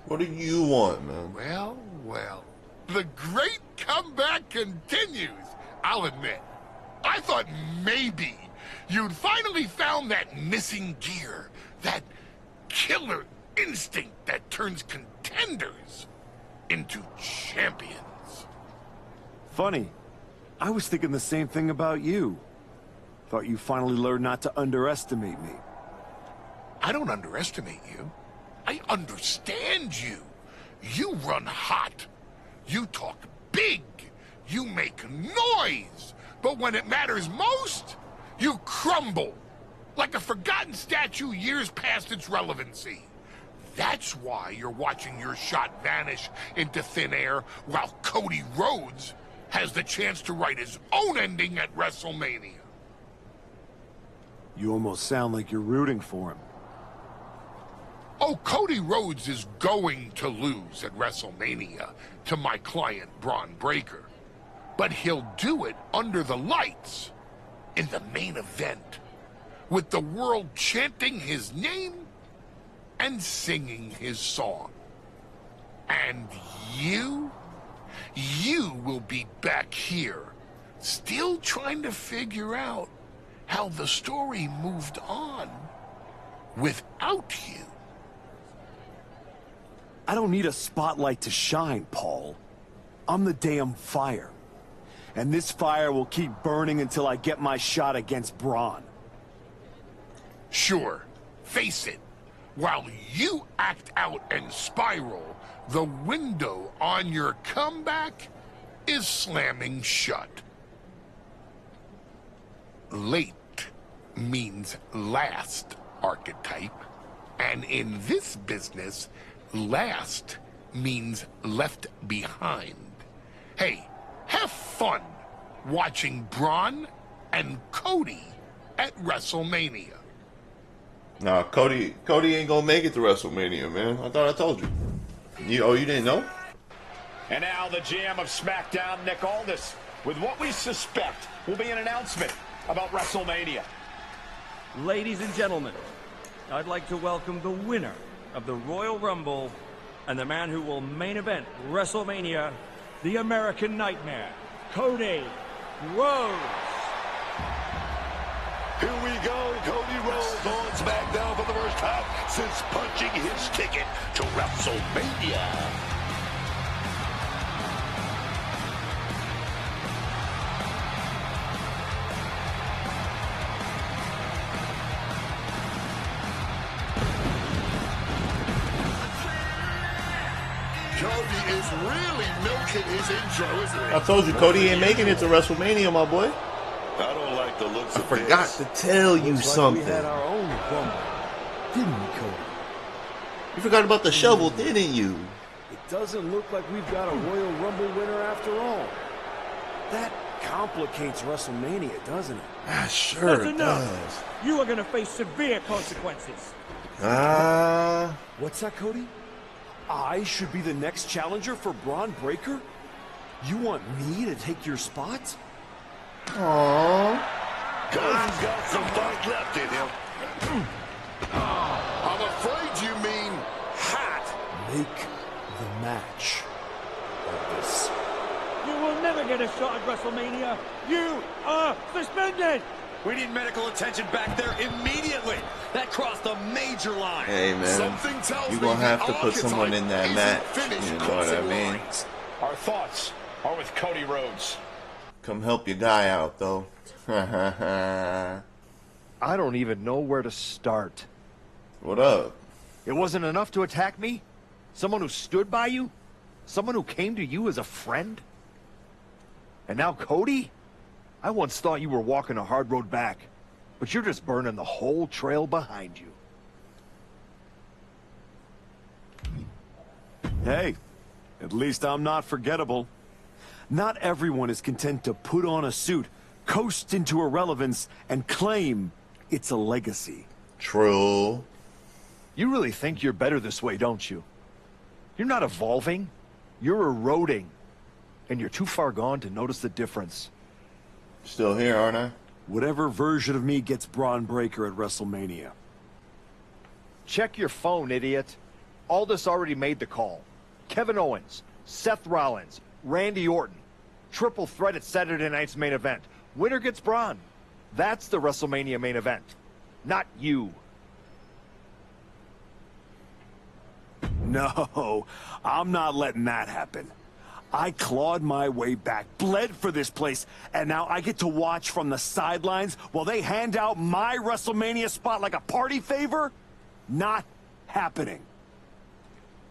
What do you want, man? Well, well. The great comeback continues, I'll admit. I thought maybe you'd finally found that missing gear, that killer instinct that turns contenders into champions. Funny. I was thinking the same thing about you. Thought you finally learned not to underestimate me. I don't underestimate you. I understand you. You run hot. You talk big. You make noise. But when it matters most, you crumble. Like a forgotten statue years past its relevancy. That's why you're watching your shot vanish into thin air while Cody Rhodes has the chance to write his own ending at WrestleMania. You almost sound like you're rooting for him. Oh, Cody Rhodes is going to lose at WrestleMania to my client, Braun Breaker. But he'll do it under the lights in the main event, with the world chanting his name and singing his song. And you will be back here, still trying to figure out how the story moved on without you. I don't need a spotlight to shine, Paul. I'm the damn fire. And this fire will keep burning until I get my shot against Braun. Sure, face it. While you act out and spiral, the window on your comeback is slamming shut. Late means last, archetype. And in this business, last means left behind. Hey, have fun watching Braun and Cody at WrestleMania. Nah, Cody ain't gonna make it to WrestleMania, man. I thought I told you. You didn't know? And now the GM of SmackDown, Nick Aldis, with what we suspect will be an announcement about WrestleMania. Ladies and gentlemen, I'd like to welcome the winner of the Royal Rumble and the man who will main event WrestleMania, the American Nightmare, Cody Rhodes. Here we go, Cody Rhodes on SmackDown for the first time since punching his ticket to WrestleMania. Cody is really milking his intro, isn't he? I told you, Cody ain't making it to WrestleMania, my boy. I don't like the looks of Forgot to tell you something. Like we had our own Rumble, didn't we, Cody? You forgot about the shovel, didn't you? It doesn't look like we've got a Royal Rumble winner after all. That complicates WrestleMania, doesn't it? Ah, sure That's it enough. does. You are going to face severe consequences. What's that, Cody? I should be the next challenger for Braun Breaker? You want me to take your spot? Aww. Cody's got some fight left in him. I'm afraid you mean hat. Make the match. This. You will never get a shot at WrestleMania. You are suspended. We need medical attention back there immediately. That crossed a major line. Hey, man. Something tells You're me gonna have the to put someone in that archetype match. isn't finished You know what I crossing mean? lines. Our thoughts are with Cody Rhodes. Come help your guy out, though. I don't even know where to start. What up? It wasn't enough to attack me? Someone who stood by you? Someone who came to you as a friend? And now Cody? I once thought you were walking a hard road back, but you're just burning the whole trail behind you. Hey, at least I'm not forgettable. Not everyone is content to put on a suit, coast into irrelevance, and claim it's a legacy. True. You really think you're better this way, don't you? You're not evolving. You're eroding. And you're too far gone to notice the difference. Still here, aren't I? Whatever version of me gets Braun Breaker at WrestleMania. Check your phone, idiot. Aldis already made the call. Kevin Owens, Seth Rollins, Randy Orton. Triple threat at Saturday night's main event. Winner gets Braun. That's the WrestleMania main event. Not you. No, I'm not letting that happen. I clawed my way back, bled for this place, and now I get to watch from the sidelines while they hand out my WrestleMania spot like a party favor? Not happening.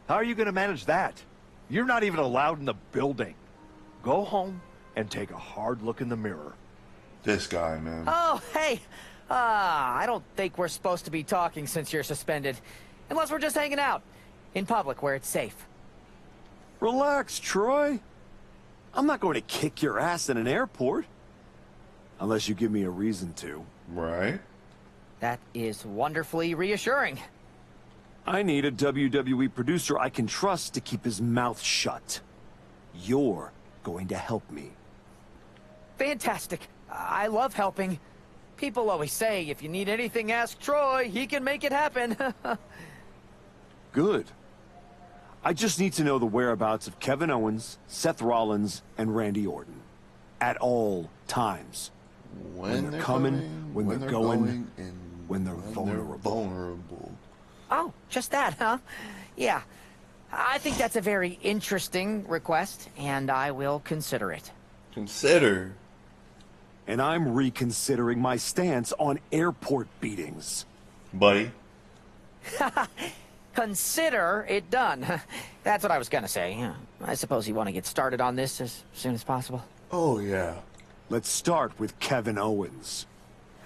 How are you going to manage that? You're not even allowed in the building. Go home and take a hard look in the mirror. This guy, man. Oh, hey. I don't think we're supposed to be talking since you're suspended. Unless we're just hanging out. In public, where it's safe. Relax, Troy. I'm not going to kick your ass in an airport. Unless you give me a reason to. Right. That is wonderfully reassuring. I need a WWE producer I can trust to keep his mouth shut. You're going to help me. Fantastic. I love helping. People always say, if you need anything, ask Troy. He can make it happen. Good. I just need to know the whereabouts of Kevin Owens, Seth Rollins, and Randy Orton. At all times. When they're coming, when they're going, and when they're vulnerable. Oh, just that, huh? Yeah. I think that's a very interesting request, and I will consider it. Consider? And I'm reconsidering my stance on airport beatings. Buddy. Consider it done. That's what I was gonna say. I suppose you want to get started on this as soon as possible. Oh, yeah. Let's start with Kevin Owens.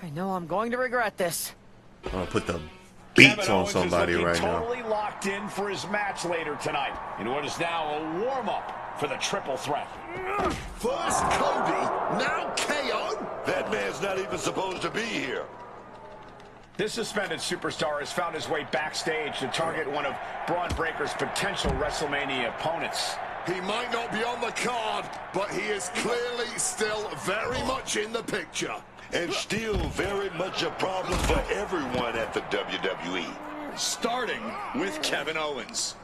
I know I'm going to regret this. I'm gonna put the beats Kevin on Owens somebody is right now. totally locked in for his match later tonight in what is now a warm-up for the triple threat. First Cody, now KO. That man's not even supposed to be here. This suspended superstar has found his way backstage to target one of Braun Breaker's potential WrestleMania opponents. He might not be on the card, but he is clearly still very much in the picture. And still very much a problem for everyone at the WWE. Starting with Kevin Owens.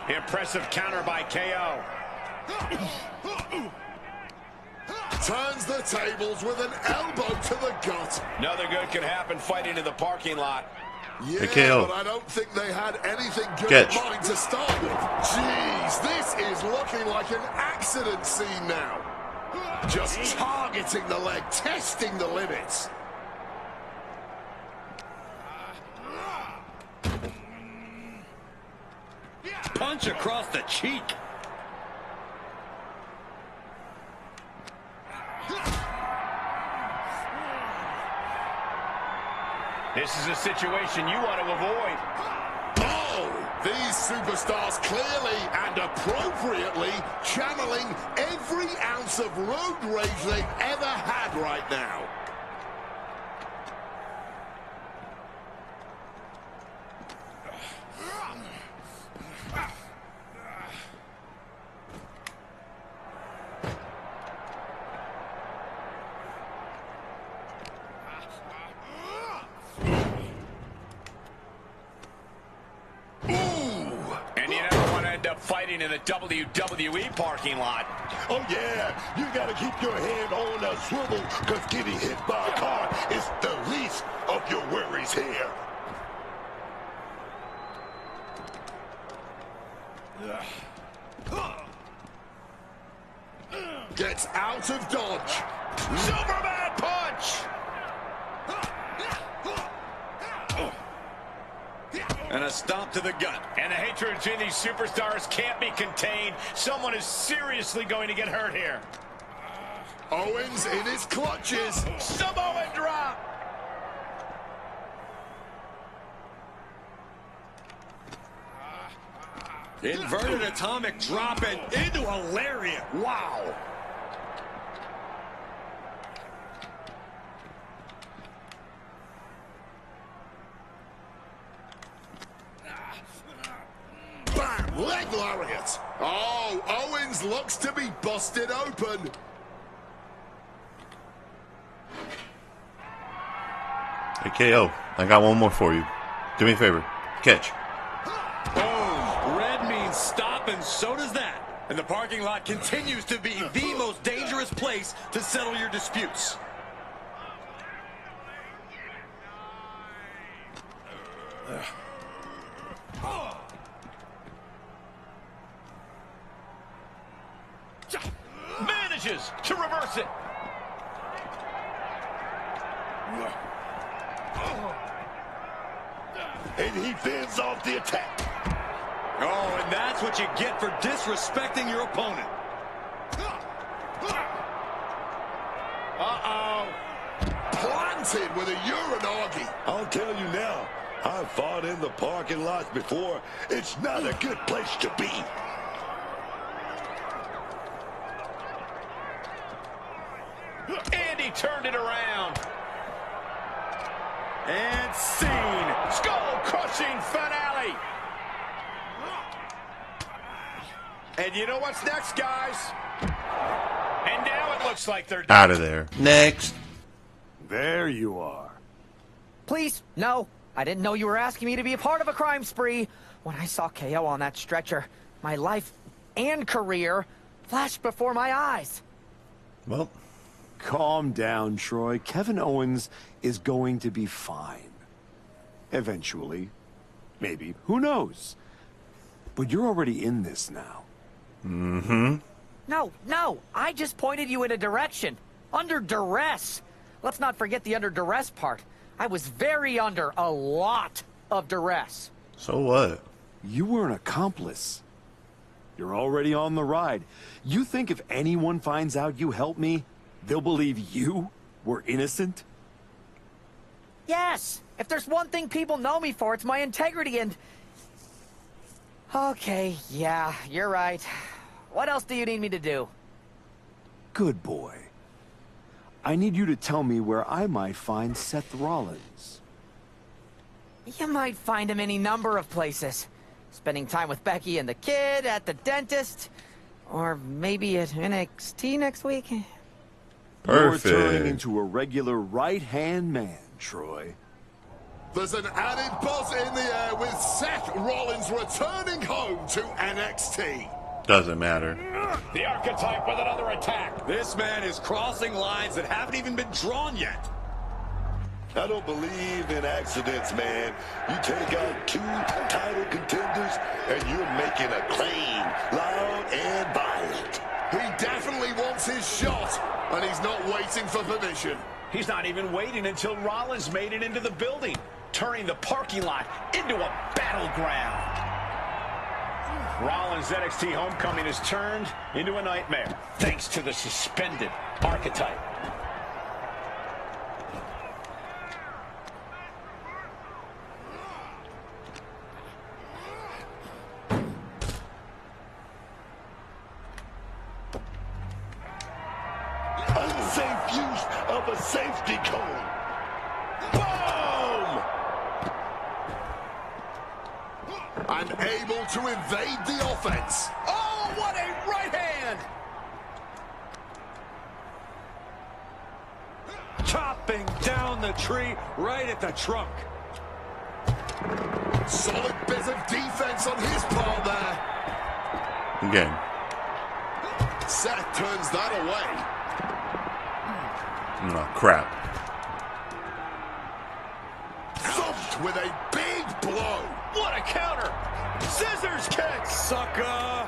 Impressive counter by KO. Turns the tables with an elbow to the gut. Another good could happen fighting in the parking lot. Yeah, KO. but I don't think they had anything good Catch. in mind to start with. Jeez, this is looking like an accident scene now. Just targeting the leg, testing the limits. Punch across the cheek. This is a situation you want to avoid. Oh, these superstars clearly and appropriately channeling every ounce of road rage they've ever had right now. Fighting in the WWE parking lot. Oh yeah, you gotta keep your head on a swivel, because getting hit by a car is the least of your worries here. Gets out of dodge. Superman punch! And a stomp to the gut. And the hatred between these superstars can't be contained. Someone is seriously going to get hurt here. Owens in his clutches. Samoan drop. Inverted atomic drop and into a lariat. Wow. Bam! Leg lariat. Oh, Owens looks to be busted open. Hey, KO, I got one more for you. Do me a favor. Catch. Boom. Red means stop, and so does that. And the parking lot continues to be the most dangerous place to settle your disputes. Manages to reverse it. And he fends off the attack. Oh, and that's what you get for disrespecting your opponent. Uh-oh. Planted with a uranagi. I'll tell you now, I've fought in the parking lots before. It's not a good place to be. And he turned it around. And scene. Skull-crushing finale. And you know what's next, guys? And now it looks like they're Out of there. Next. There you are. Please, no. I didn't know you were asking me to be a part of a crime spree. When I saw KO on that stretcher, my life and career flashed before my eyes. Well, calm down, Troy. Kevin Owens is going to be fine. Eventually. Maybe. Who knows? But you're already in this now. Mm-hmm. No. I just pointed you in a direction. Under duress. Let's not forget the under duress part. I was very under a lot of duress. So what? You were an accomplice. You're already on the ride. You think if anyone finds out you helped me, they'll believe you were innocent? Yes! If there's one thing people know me for, it's my integrity and... Okay, yeah, you're right. What else do you need me to do? Good boy. I need you to tell me where I might find Seth Rollins. You might find him any number of places. Spending time with Becky and the kid, at the dentist, or maybe at NXT next week. Perfect. You're turning into a regular right-hand man, Troy. There's an added buzz in the air with Seth Rollins returning home to NXT. Doesn't matter. The Archetype with another attack. This man is crossing lines that haven't even been drawn yet. I don't believe in accidents, man. You take out 2 title contenders, and you're making a claim, loud and violent. He definitely wants his shot, and he's not waiting for permission. He's not even waiting until Rollins made it into the building, turning the parking lot into a battleground. Rollins' NXT homecoming has turned into a nightmare, thanks to the suspended Archetype. Unsafe use of a safety cone. Boom! Unable to evade the offense. Oh, what a right hand! Chopping down the tree right at the trunk. Solid bit of defense on his part there. Again. Seth turns that away. Oh, crap. Thumped with a big blow. What a counter! Scissors kick! Sucker!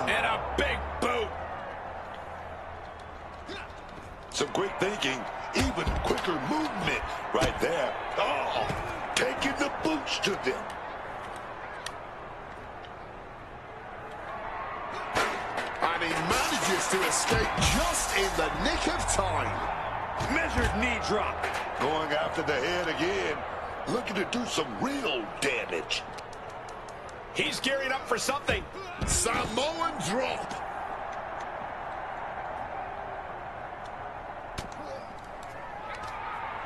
And a big boot! Some quick thinking, even quicker movement right there. Oh, taking the boots to them. And he manages to escape just in the nick of time. Measured knee drop. Going after the head again, looking to do some real damage. He's gearing up for something. Samoan drop.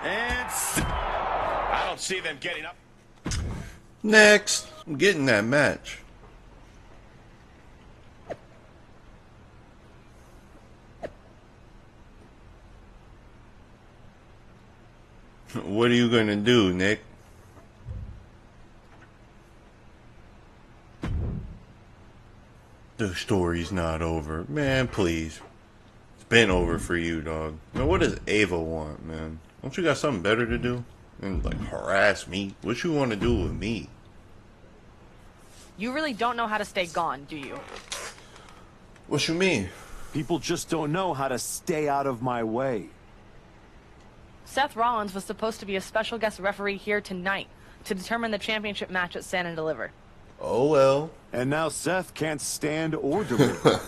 And I don't see them getting up. Next. I'm getting that match. What are you gonna do, Nick? The story's not over. Man, please. It's been over for you, dog. Man, what does Ava want, man? Don't you got something better to do? And, like, harass me? What you want to do with me? You really don't know how to stay gone, do you? What you mean? People just don't know how to stay out of my way. Seth Rollins was supposed to be a special guest referee here tonight to determine the championship match at Stand and Deliver. Oh, well. And now Seth can't stand or deliver.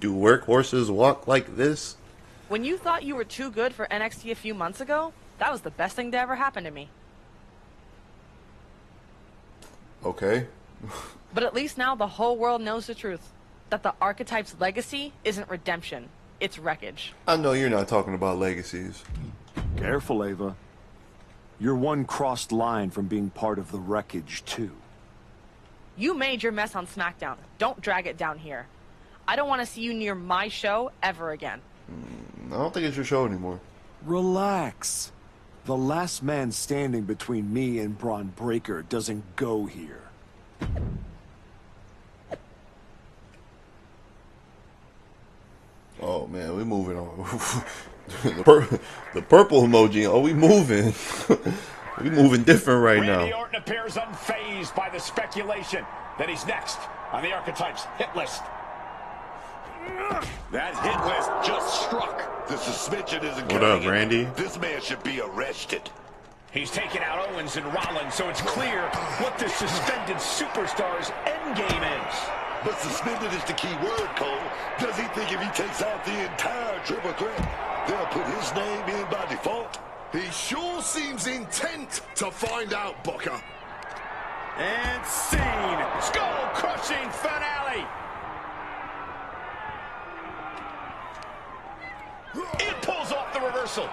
Do workhorses walk like this? When you thought you were too good for NXT a few months ago, that was the best thing to ever happen to me. Okay. But at least now the whole world knows the truth. That the Archetype's legacy isn't redemption. It's wreckage. I know you're not talking about legacies. Careful, Ava. You're one crossed line from being part of the wreckage, too. You made your mess on SmackDown. Don't drag it down here. I don't want to see you near my show ever again. I don't think it's your show anymore. Relax. The last man standing between me and Braun Breaker doesn't go here. Oh man, we moving on. the purple emoji. Oh, we moving. We moving different right Randy now. Orton appears unfazed by the speculation that he's next on the Archetype's hit list. That hit list just struck. The suspension isn't What cutting up, Randy? it. This man should be arrested. He's taken out Owens and Rollins, so it's clear what this suspended superstar's endgame is. But suspended is the key word, Cole. Does he think if he takes out the entire triple threat, they'll put his name in by default? He sure seems intent to find out, Booker. And scene. Skull-crushing finale. It pulls off the reversal.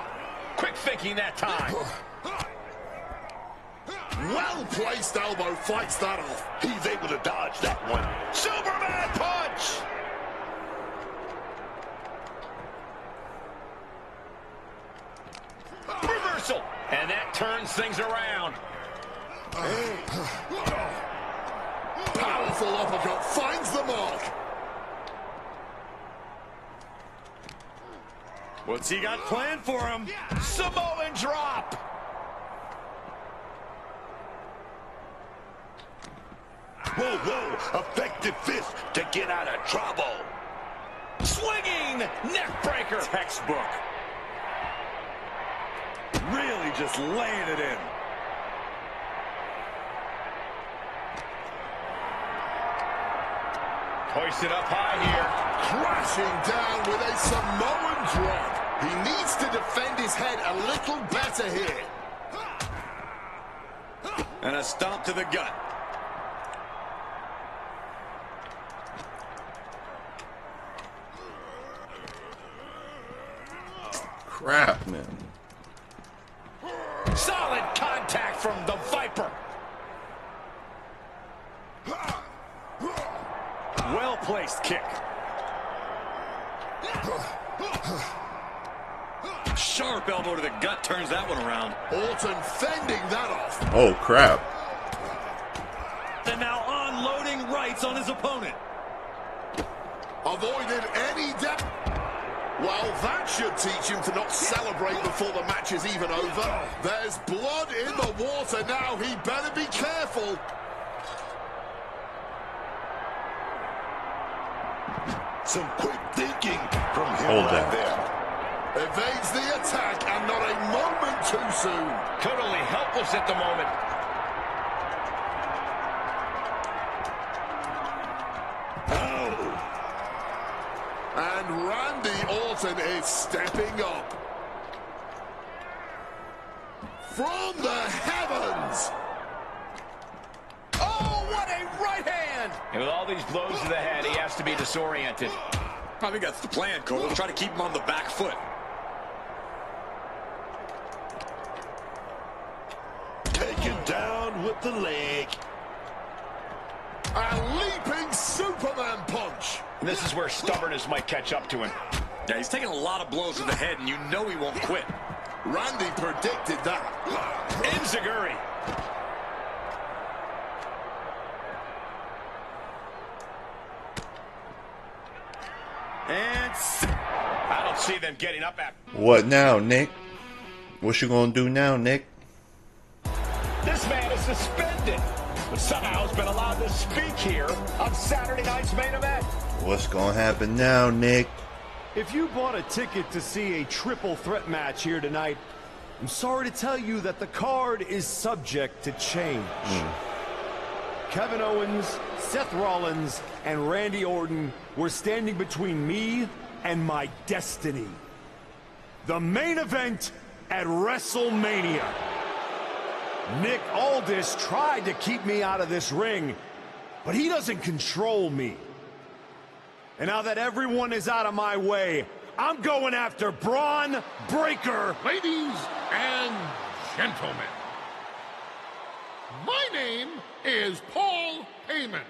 Quick thinking that time. Well-placed elbow fights that off. He's able to dodge that one. Superman punch. Reversal. And that turns things around. Powerful uppercut finds the mark. What's he got planned for him? Samoan drop. Whoa, whoa. Effective fist to get out of trouble. Swinging neck breaker. Textbook. Really just laying it in. Hoisted up high here. Crashing down with a Samoan drop. He needs to defend his head a little better here. And a stomp to the gut. Crap, man. Solid contact from the Viper. Well-placed kick. Sharp elbow to the gut turns that one around. Orton fending that off. Oh, crap. And now unloading rights on his opponent. Avoided any depth. Well, that should teach him to not celebrate before the match is even over. There's blood in the water now. He better be careful. Some quick thinking from him Hold right that. there. Evades the attack and not a moment too soon. Totally helpless at the moment. And Randy Orton is stepping up. From the heavens. Oh, what a right hand! And with all these blows to the head, he has to be disoriented. I think that's the plan, Cole. Try to keep him on the back foot. Taken down with the leg. A leaping Superman punch. And this is where stubbornness might catch up to him. Yeah, he's taking a lot of blows to the head, and you know he won't quit. Randy predicted that. Enziguri. And I don't see them getting up at. What now, Nick? What you gonna do now, Nick? This man is suspended, but somehow has been allowed to speak here on Saturday night's main event. What's gonna happen now, Nick? If you bought a ticket to see a triple threat match here tonight, I'm sorry to tell you that the card is subject to change. Kevin Owens, Seth Rollins, and Randy Orton were standing between me and my destiny. The main event at WrestleMania. Nick Aldis tried to keep me out of this ring, but he doesn't control me. And now that everyone is out of my way, I'm going after Braun Breaker. Ladies and gentlemen, my name is Paul Heyman,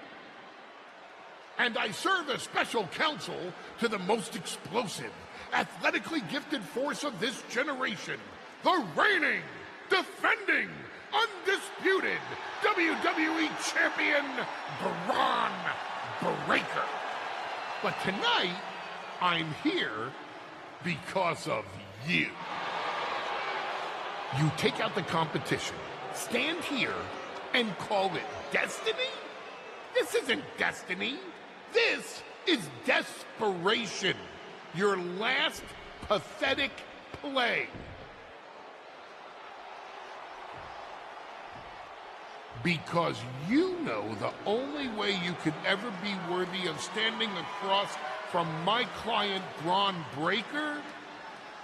and I serve as special counsel to the most explosive, athletically gifted force of this generation, the reigning, defending, undisputed WWE Champion, Braun Breaker. But tonight, I'm here because of you. You take out the competition, stand here, and call it destiny? This isn't destiny. This is desperation. Your last pathetic play. Because you know the only way you could ever be worthy of standing across from my client Braun Breaker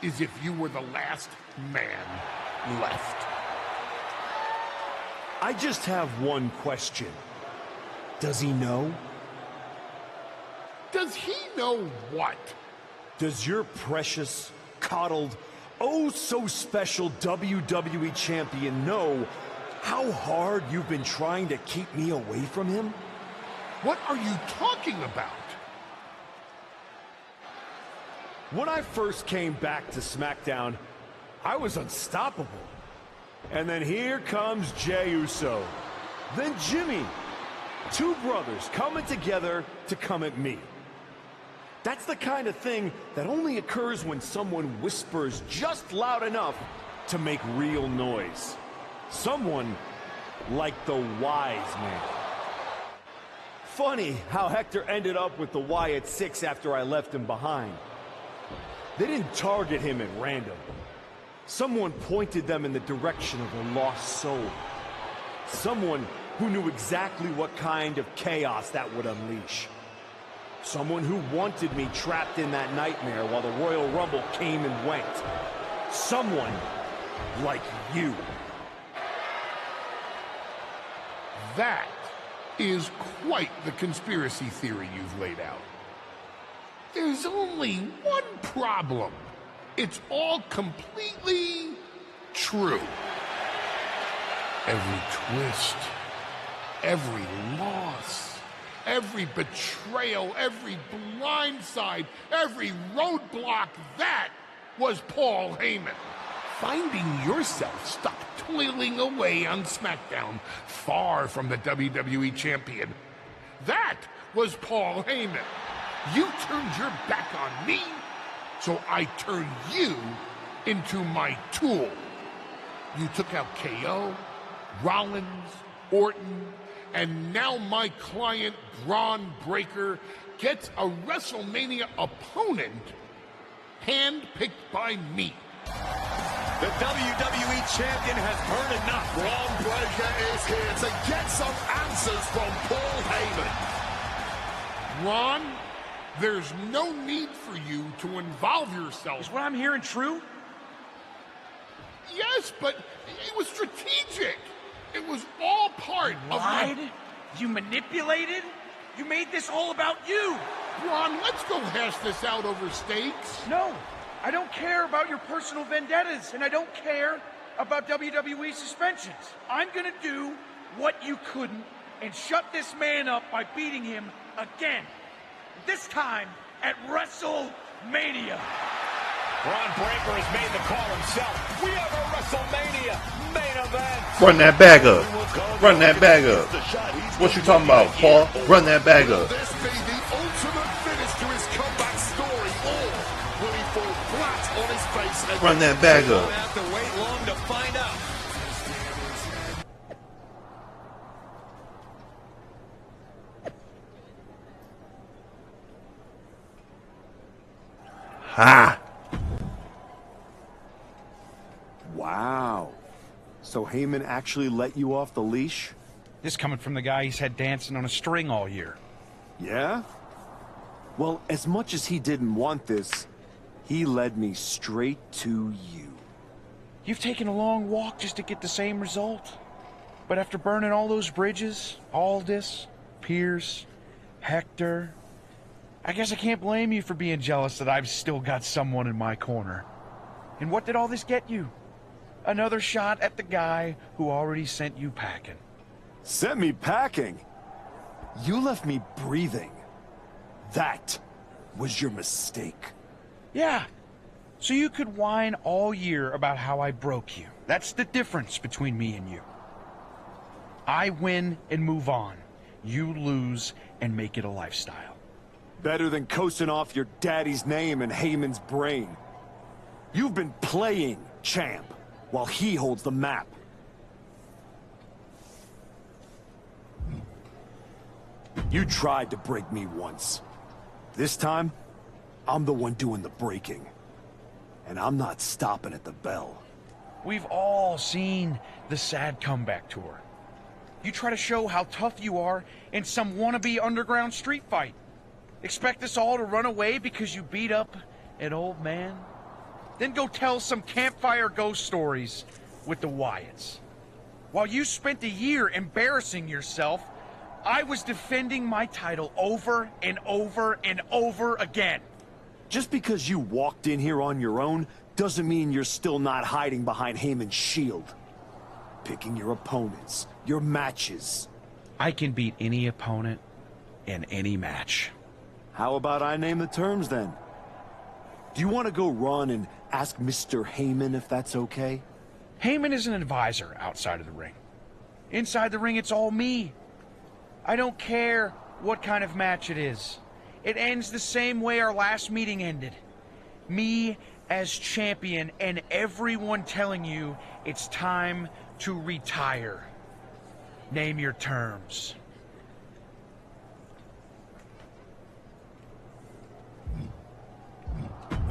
is if you were the last man left. I just have one question. Does he know? Does he know what? Does your precious, coddled, oh so special WWE champion know how hard you've been trying to keep me away from him? What are you talking about? When I first came back to SmackDown, I was unstoppable. And then here comes Jey Uso. Then Jimmy. Two brothers coming together to come at me. That's the kind of thing that only occurs when someone whispers just loud enough to make real noise. Someone like the wise man. Funny how Hector ended up with the Wyatt Six after I left him behind. They didn't target him at random. Someone pointed them in the direction of a lost soul. Someone who knew exactly what kind of chaos that would unleash. Someone who wanted me trapped in that nightmare while the Royal Rumble came and went. Someone like you. That is quite the conspiracy theory you've laid out. There's only one problem. It's all completely true. Every twist, every loss, every betrayal, every blindside, every roadblock, that was Paul Heyman. Finding yourself stuck toiling away on SmackDown, far from the WWE Champion. That was Paul Heyman. You turned your back on me, so I turned you into my tool. You took out KO, Rollins, Orton, and now my client, Braun Breaker, gets a WrestleMania opponent handpicked by me. The WWE Champion has heard enough. Braun Breaker is here to get some answers from Paul Heyman. Ron, there's no need for you to involve yourself. Is what I'm hearing true? Yes, but it was strategic. It was all part of Lied? You manipulated? You made this all about you. Ron, let's go hash this out over steaks. No, I don't care about your personal vendettas, and I don't care about WWE suspensions. I'm gonna do what you couldn't and shut this man up by beating him again. This time at WrestleMania. Braun Breaker has made the call himself. We have a WrestleMania main event. Run that bag up. Run that bag up. What you talking about, Paul? Run that bag up. Will this be the ultimate finish to his comeback story, or will he fall flat on his face again? Run that bag up. Don't have to wait long to find out. Ha! Wow. So Heyman actually let you off the leash? This coming from the guy he's had dancing on a string all year. Yeah? Well, as much as he didn't want this, he led me straight to you. You've taken a long walk just to get the same result. But after burning all those bridges, Aldis, Pierce, Hector, I guess I can't blame you for being jealous that I've still got someone in my corner. And what did all this get you? Another shot at the guy who already sent you packing. Sent me packing? You left me breathing. That was your mistake. Yeah, so you could whine all year about how I broke you. That's the difference between me and you. I win and move on. You lose and make it a lifestyle. Better than coasting off your daddy's name in Heyman's brain. You've been playing champ while he holds the map. You tried to break me once. This time, I'm the one doing the breaking. And I'm not stopping at the bell. We've all seen the sad comeback tour. You try to show how tough you are in some wannabe underground street fight. Expect us all to run away because you beat up an old man? Then go tell some campfire ghost stories with the Wyatts. While you spent a year embarrassing yourself, I was defending my title over and over and over again. Just because you walked in here on your own doesn't mean you're still not hiding behind Heyman's shield. Picking your opponents, your matches. I can beat any opponent in any match. How about I name the terms then? Do you want to go run and ask Mr. Heyman if that's okay? Heyman is an advisor outside of the ring. Inside the ring, it's all me. I don't care what kind of match it is. It ends the same way our last meeting ended. Me as champion and everyone telling you it's time to retire. Name your terms.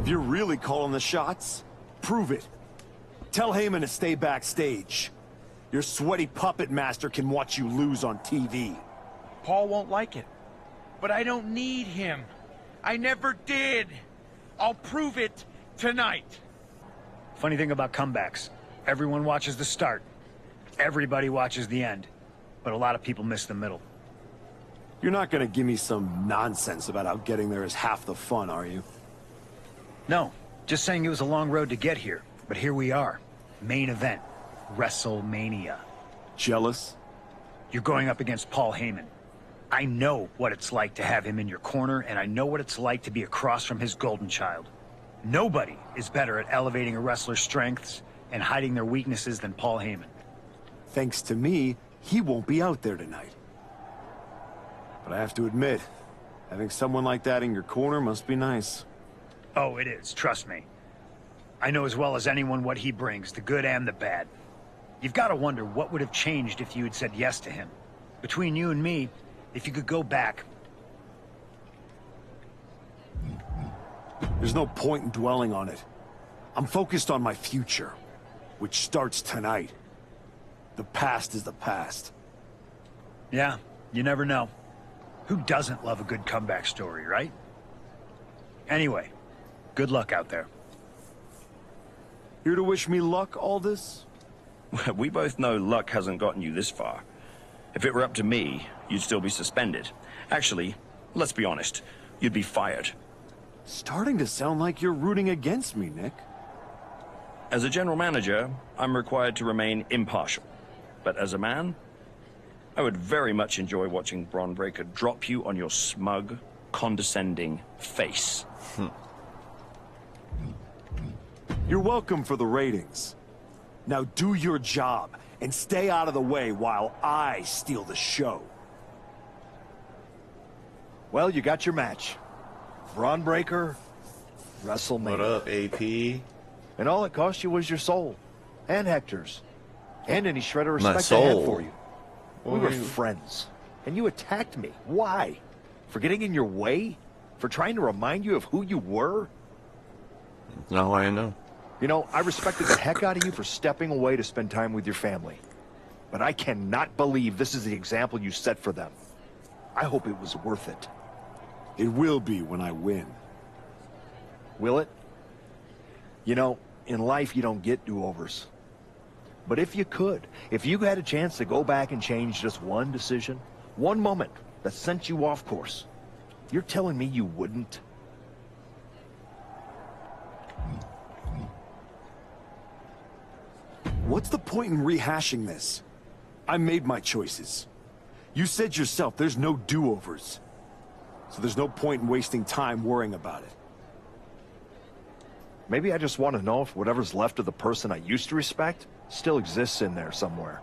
If you're really calling the shots, prove it. Tell Heyman to stay backstage. Your sweaty puppet master can watch you lose on TV. Paul won't like it, but I don't need him. I never did. I'll prove it tonight. Funny thing about comebacks, everyone watches the start. Everybody watches the end, but a lot of people miss the middle. You're not gonna give me some nonsense about how getting there is half the fun, are you? No, just saying it was a long road to get here, but here we are. Main event, WrestleMania. Jealous? You're going up against Paul Heyman. I know what it's like to have him in your corner, and I know what it's like to be across from his golden child. Nobody is better at elevating a wrestler's strengths and hiding their weaknesses than Paul Heyman. Thanks to me, he won't be out there tonight. But I have to admit, having someone like that in your corner must be nice. Oh, it is, trust me. I know as well as anyone what he brings, the good and the bad. You've got to wonder what would have changed if you had said yes to him. Between you and me, if you could go back. There's no point in dwelling on it. I'm focused on my future, which starts tonight. The past is the past. Yeah, you never know. Who doesn't love a good comeback story, right? Anyway, good luck out there. Here to wish me luck, Aldis? We both know luck hasn't gotten you this far. If it were up to me, you'd still be suspended. Actually, let's be honest, you'd be fired. Starting to sound like you're rooting against me, Nick. As a general manager, I'm required to remain impartial. But as a man, I would very much enjoy watching Bron Breakker drop you on your smug, condescending face. You're welcome for the ratings. Now do your job and stay out of the way while I steal the show. Well, you got your match. Bron Breakker, WrestleMania. What up, AP? And all it cost you was your soul. And Hector's. And any shred of My respect I had soul? for you. What We were were you- friends. And you attacked me. Why? For getting in your way? For trying to remind you of who you were? Now I know. You know, I respected the heck out of you for stepping away to spend time with your family. But I cannot believe this is the example you set for them. I hope it was worth it. It will be when I win. Will it? You know, in life you don't get do-overs. But if you could, if you had a chance to go back and change just one decision, one moment that sent you off course, you're telling me you wouldn't? What's the point in rehashing this? I made my choices. You said yourself there's no do-overs. So there's no point in wasting time worrying about it. Maybe I just want to know if whatever's left of the person I used to respect still exists in there somewhere.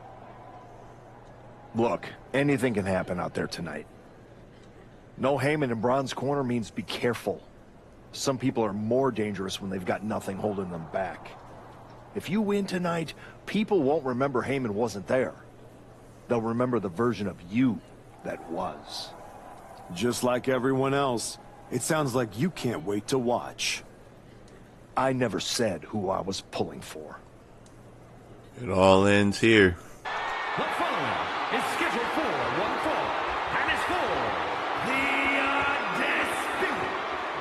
Look, anything can happen out there tonight. No Heyman in Braun's corner means be careful. Some people are more dangerous when they've got nothing holding them back. If you win tonight, people won't remember Heyman wasn't there. They'll remember the version of you that was. Just like everyone else, it sounds like you can't wait to watch. I never said who I was pulling for. It all ends here. The following is scheduled for one fall, and is for the undisputed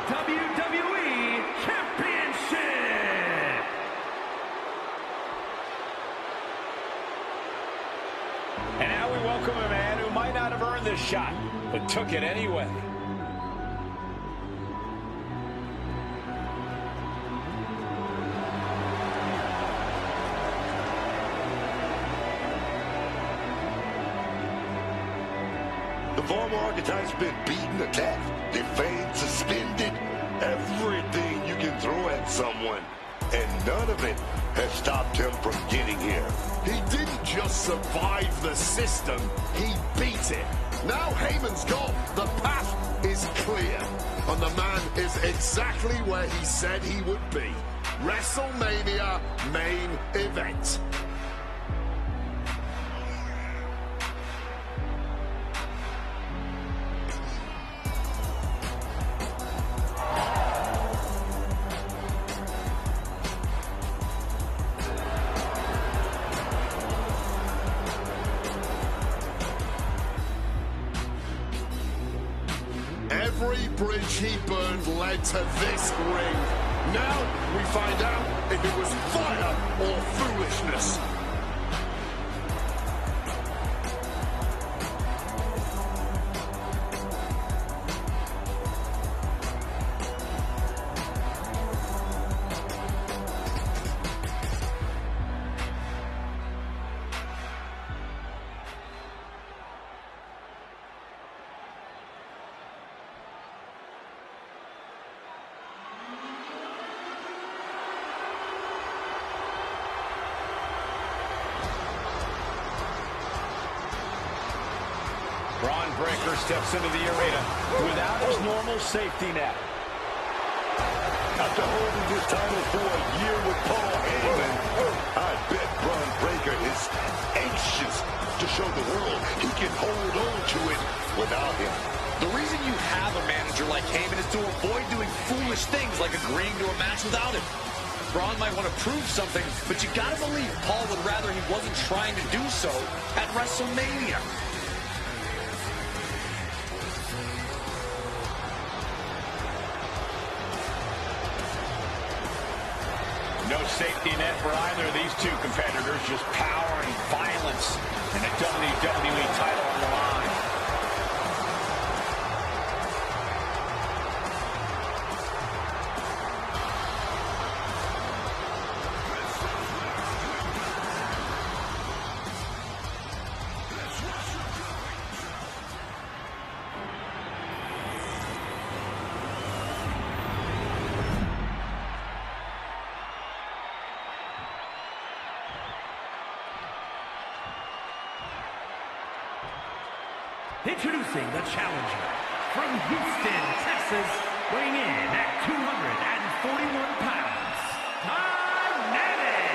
WWE Championship. And now we welcome a man who might not have earned this shot, but took it anyway. The former archetype's been beaten, attacked, defamed, suspended. Everything you can throw at someone. And none of it has stopped him from getting here. He didn't just survive the system, he beat it. Now Heyman's gone. The path is clear. And the man is exactly where he said he would be. WrestleMania main event. Every bridge he burned led to this ring. Now we find out if it was fire or foolishness. Braun Breaker steps into the arena without his normal safety net. After holding this title for a year with Paul Heyman, I bet Braun Breaker is anxious to show the world he can hold on to it without him. The reason you have a manager like Heyman is to avoid doing foolish things like agreeing to a match without him. Braun might want to prove something, but you gotta believe Paul would rather he wasn't trying to do so at WrestleMania. No safety net for either of these two competitors, just power and violence, and a WWE title on the line. Introducing the challenger from Houston, Texas, weighing in at 241 pounds, Dynamic.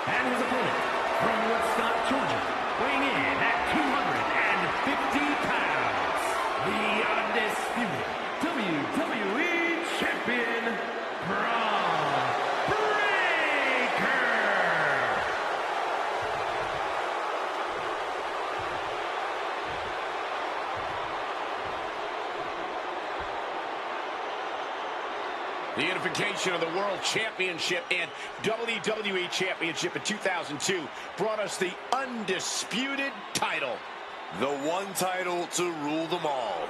And his opponent from Woodstock, Georgia, weighing in at 250 pounds, the undisputed WWE Champion, Braun. The unification of the World Championship and WWE Championship in 2002 brought us the undisputed title. The one title to rule them all.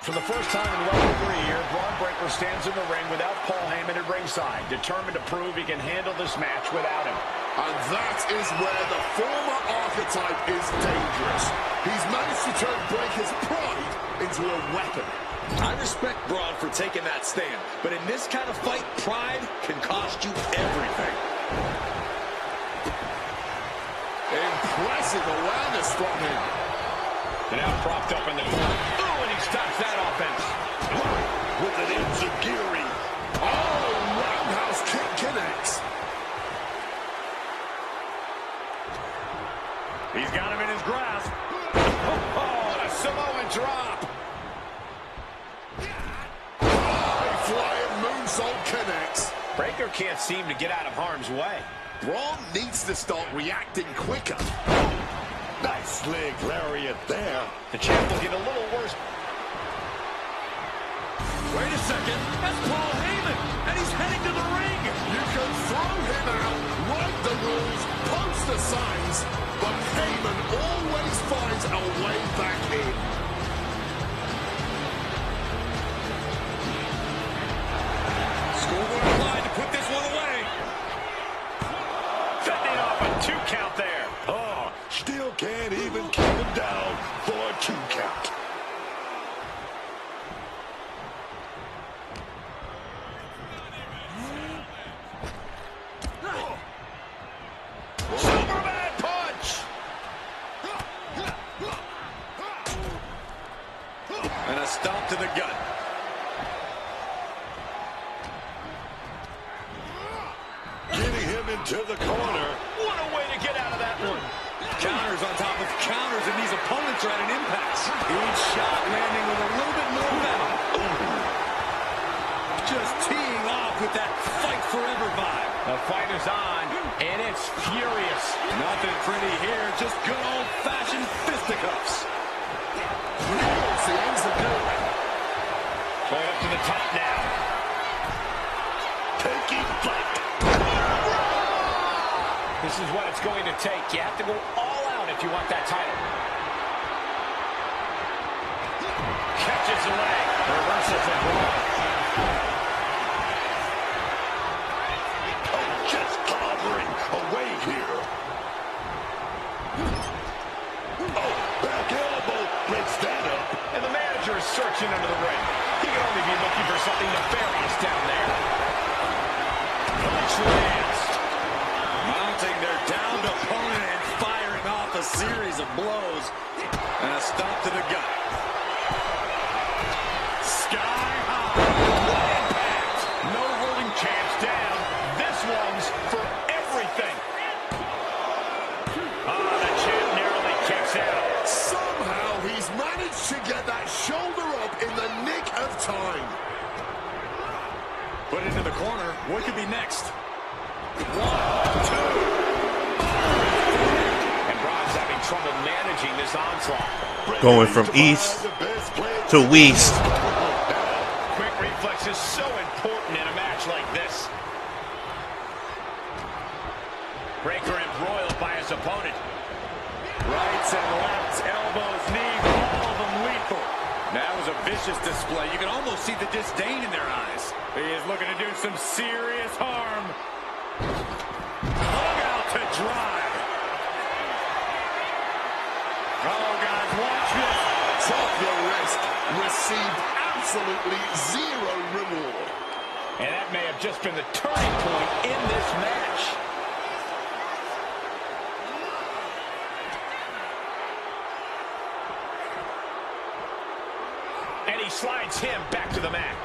For the first time in well over a year, Braun Breaker stands in the ring without Paul Heyman at ringside, determined to prove he can handle this match without him. And that is where the former archetype is dangerous. He's managed to turn Breaker's pride into a weapon. I respect Braun for taking that stand, but in this kind of fight, pride can cost you everything. Impressive awareness from him. And now propped up in the corner. Oh, and he stops that offense. With an enziguri. Oh, roundhouse kick connects. He's got him in his grasp. Oh, a Samoan drop. High flying moonsault connects. Breaker can't seem to get out of harm's way. Braun needs to start reacting quicker. Nice leg lariat there. The champ will get a little worse. Wait a second. That's Paul Heyman, and he's heading to the ring. You can throw him out, write the rules, post the signs, but Heyman always finds a way back in. Scoreboard applied to put this one away. Fending off a 2 count there. Oh, still can't even keep him down for a 2 count. Superman punch. And a stop to the gut. Getting him into the corner. What a way to get out of that one. Counters on top of counters, and these opponents are at an impasse. Each shot landing with a little bit more venom. Just teeing off with that fight forever vibe. The fight is on, and it's furious. Nothing pretty here, just good old-fashioned fisticuffs. Nails the enziguri. Going up to the top now. Taking flight. This is what it's going to take. You have to go all out if you want that title. Catches the leg. Reversal from Braun. Oh, just clobbering away here. Oh, back elbow breaks that up. And the manager is searching under the ring. He can only be looking for something nefarious down there. Punch lands. Mounting their downed opponent and firing off a series of blows. And a stop to the gut. Sky high. What impact. No holding champs down. This one's for everything. The champ narrowly kicks out. Somehow he's managed to get that shoulder up in the nick of time. Put into the corner. What could be next? 1, 2. And Braun's having trouble managing this onslaught. Going from east to west. Quick reflex is so important in a match like this. Breaker embroiled by his opponent. Rights and lefts, elbows, knees, all of them lethal. That was a vicious display. You can almost see the disdain in their eyes. He is looking to do some serious harm. Hung out to drive. Oh, guys, watch this. Took the risk, received absolutely zero reward. And that may have just been the turning point in this match. And he slides him back to the mat.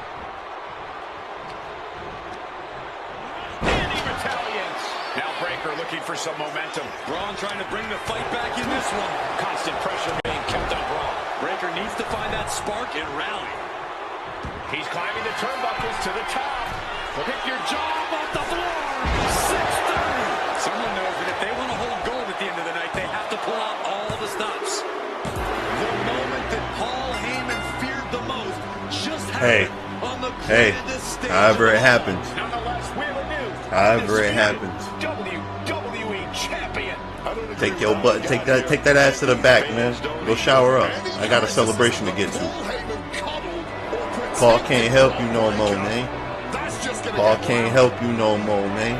And he retaliates. Now Breaker looking for some momentum. Braun trying to bring the fight back in this one. Constant pressure being kept on Braun. Breaker needs to find that spark and rally. He's climbing the turnbuckles to the top. Pick your job off the floor. 6-3. Someone knows that if they want to hold gold at the end of the night, they have to pull out all the stops. The moment that Paul Heyman feared the most just happened on the grandest stage. However it happens. Nonetheless, we have a new However it happens. WWE champion. Take your butt, take that ass to the back, man. Go shower up. I got a celebration to get to. Paul can't help you no more, man. Paul can't help you no more, man.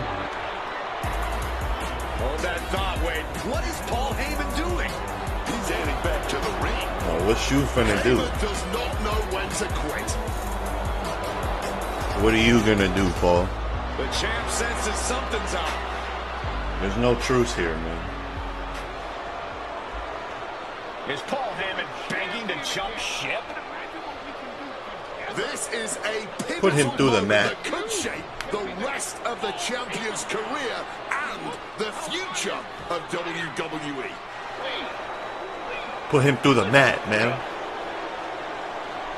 Hold that thought, Wade. What is Paul Heyman doing? He's heading back to the ring. Oh, what you finna do? Does not know when to quit. What are you gonna do, Paul? The champ senses something's up. There's no truce here, man. Is Paul Heyman begging to jump ship? This is a Put him through the mat. that could shape the rest of the champion's career and the future of WWE. Put him through the mat, man.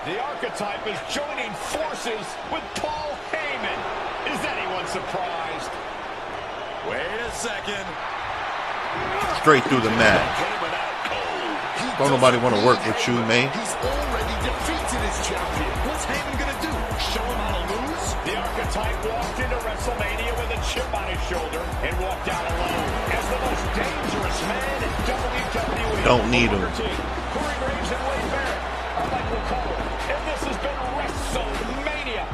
The archetype is joining forces with Paul Heyman. Is anyone surprised? Wait a second. Straight through the mat. Don't nobody want to work with you, man. He's already defeated his champion. What's Heyman gonna do? Show him how to lose? The archetype walked into WrestleMania with a chip on his shoulder and walked out alone as the most dangerous man in WWE. Don't need him. Corey Graves and Wade Barrett are like we'll call it. And this has been WrestleMania.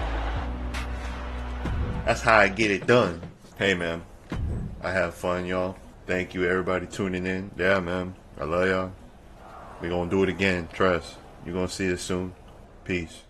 That's how I get it done. Hey, man. I have fun, y'all. Thank you, everybody, tuning in. Yeah, man. I love y'all. We're going to do it again. Trust. You're going to see it soon. Peace.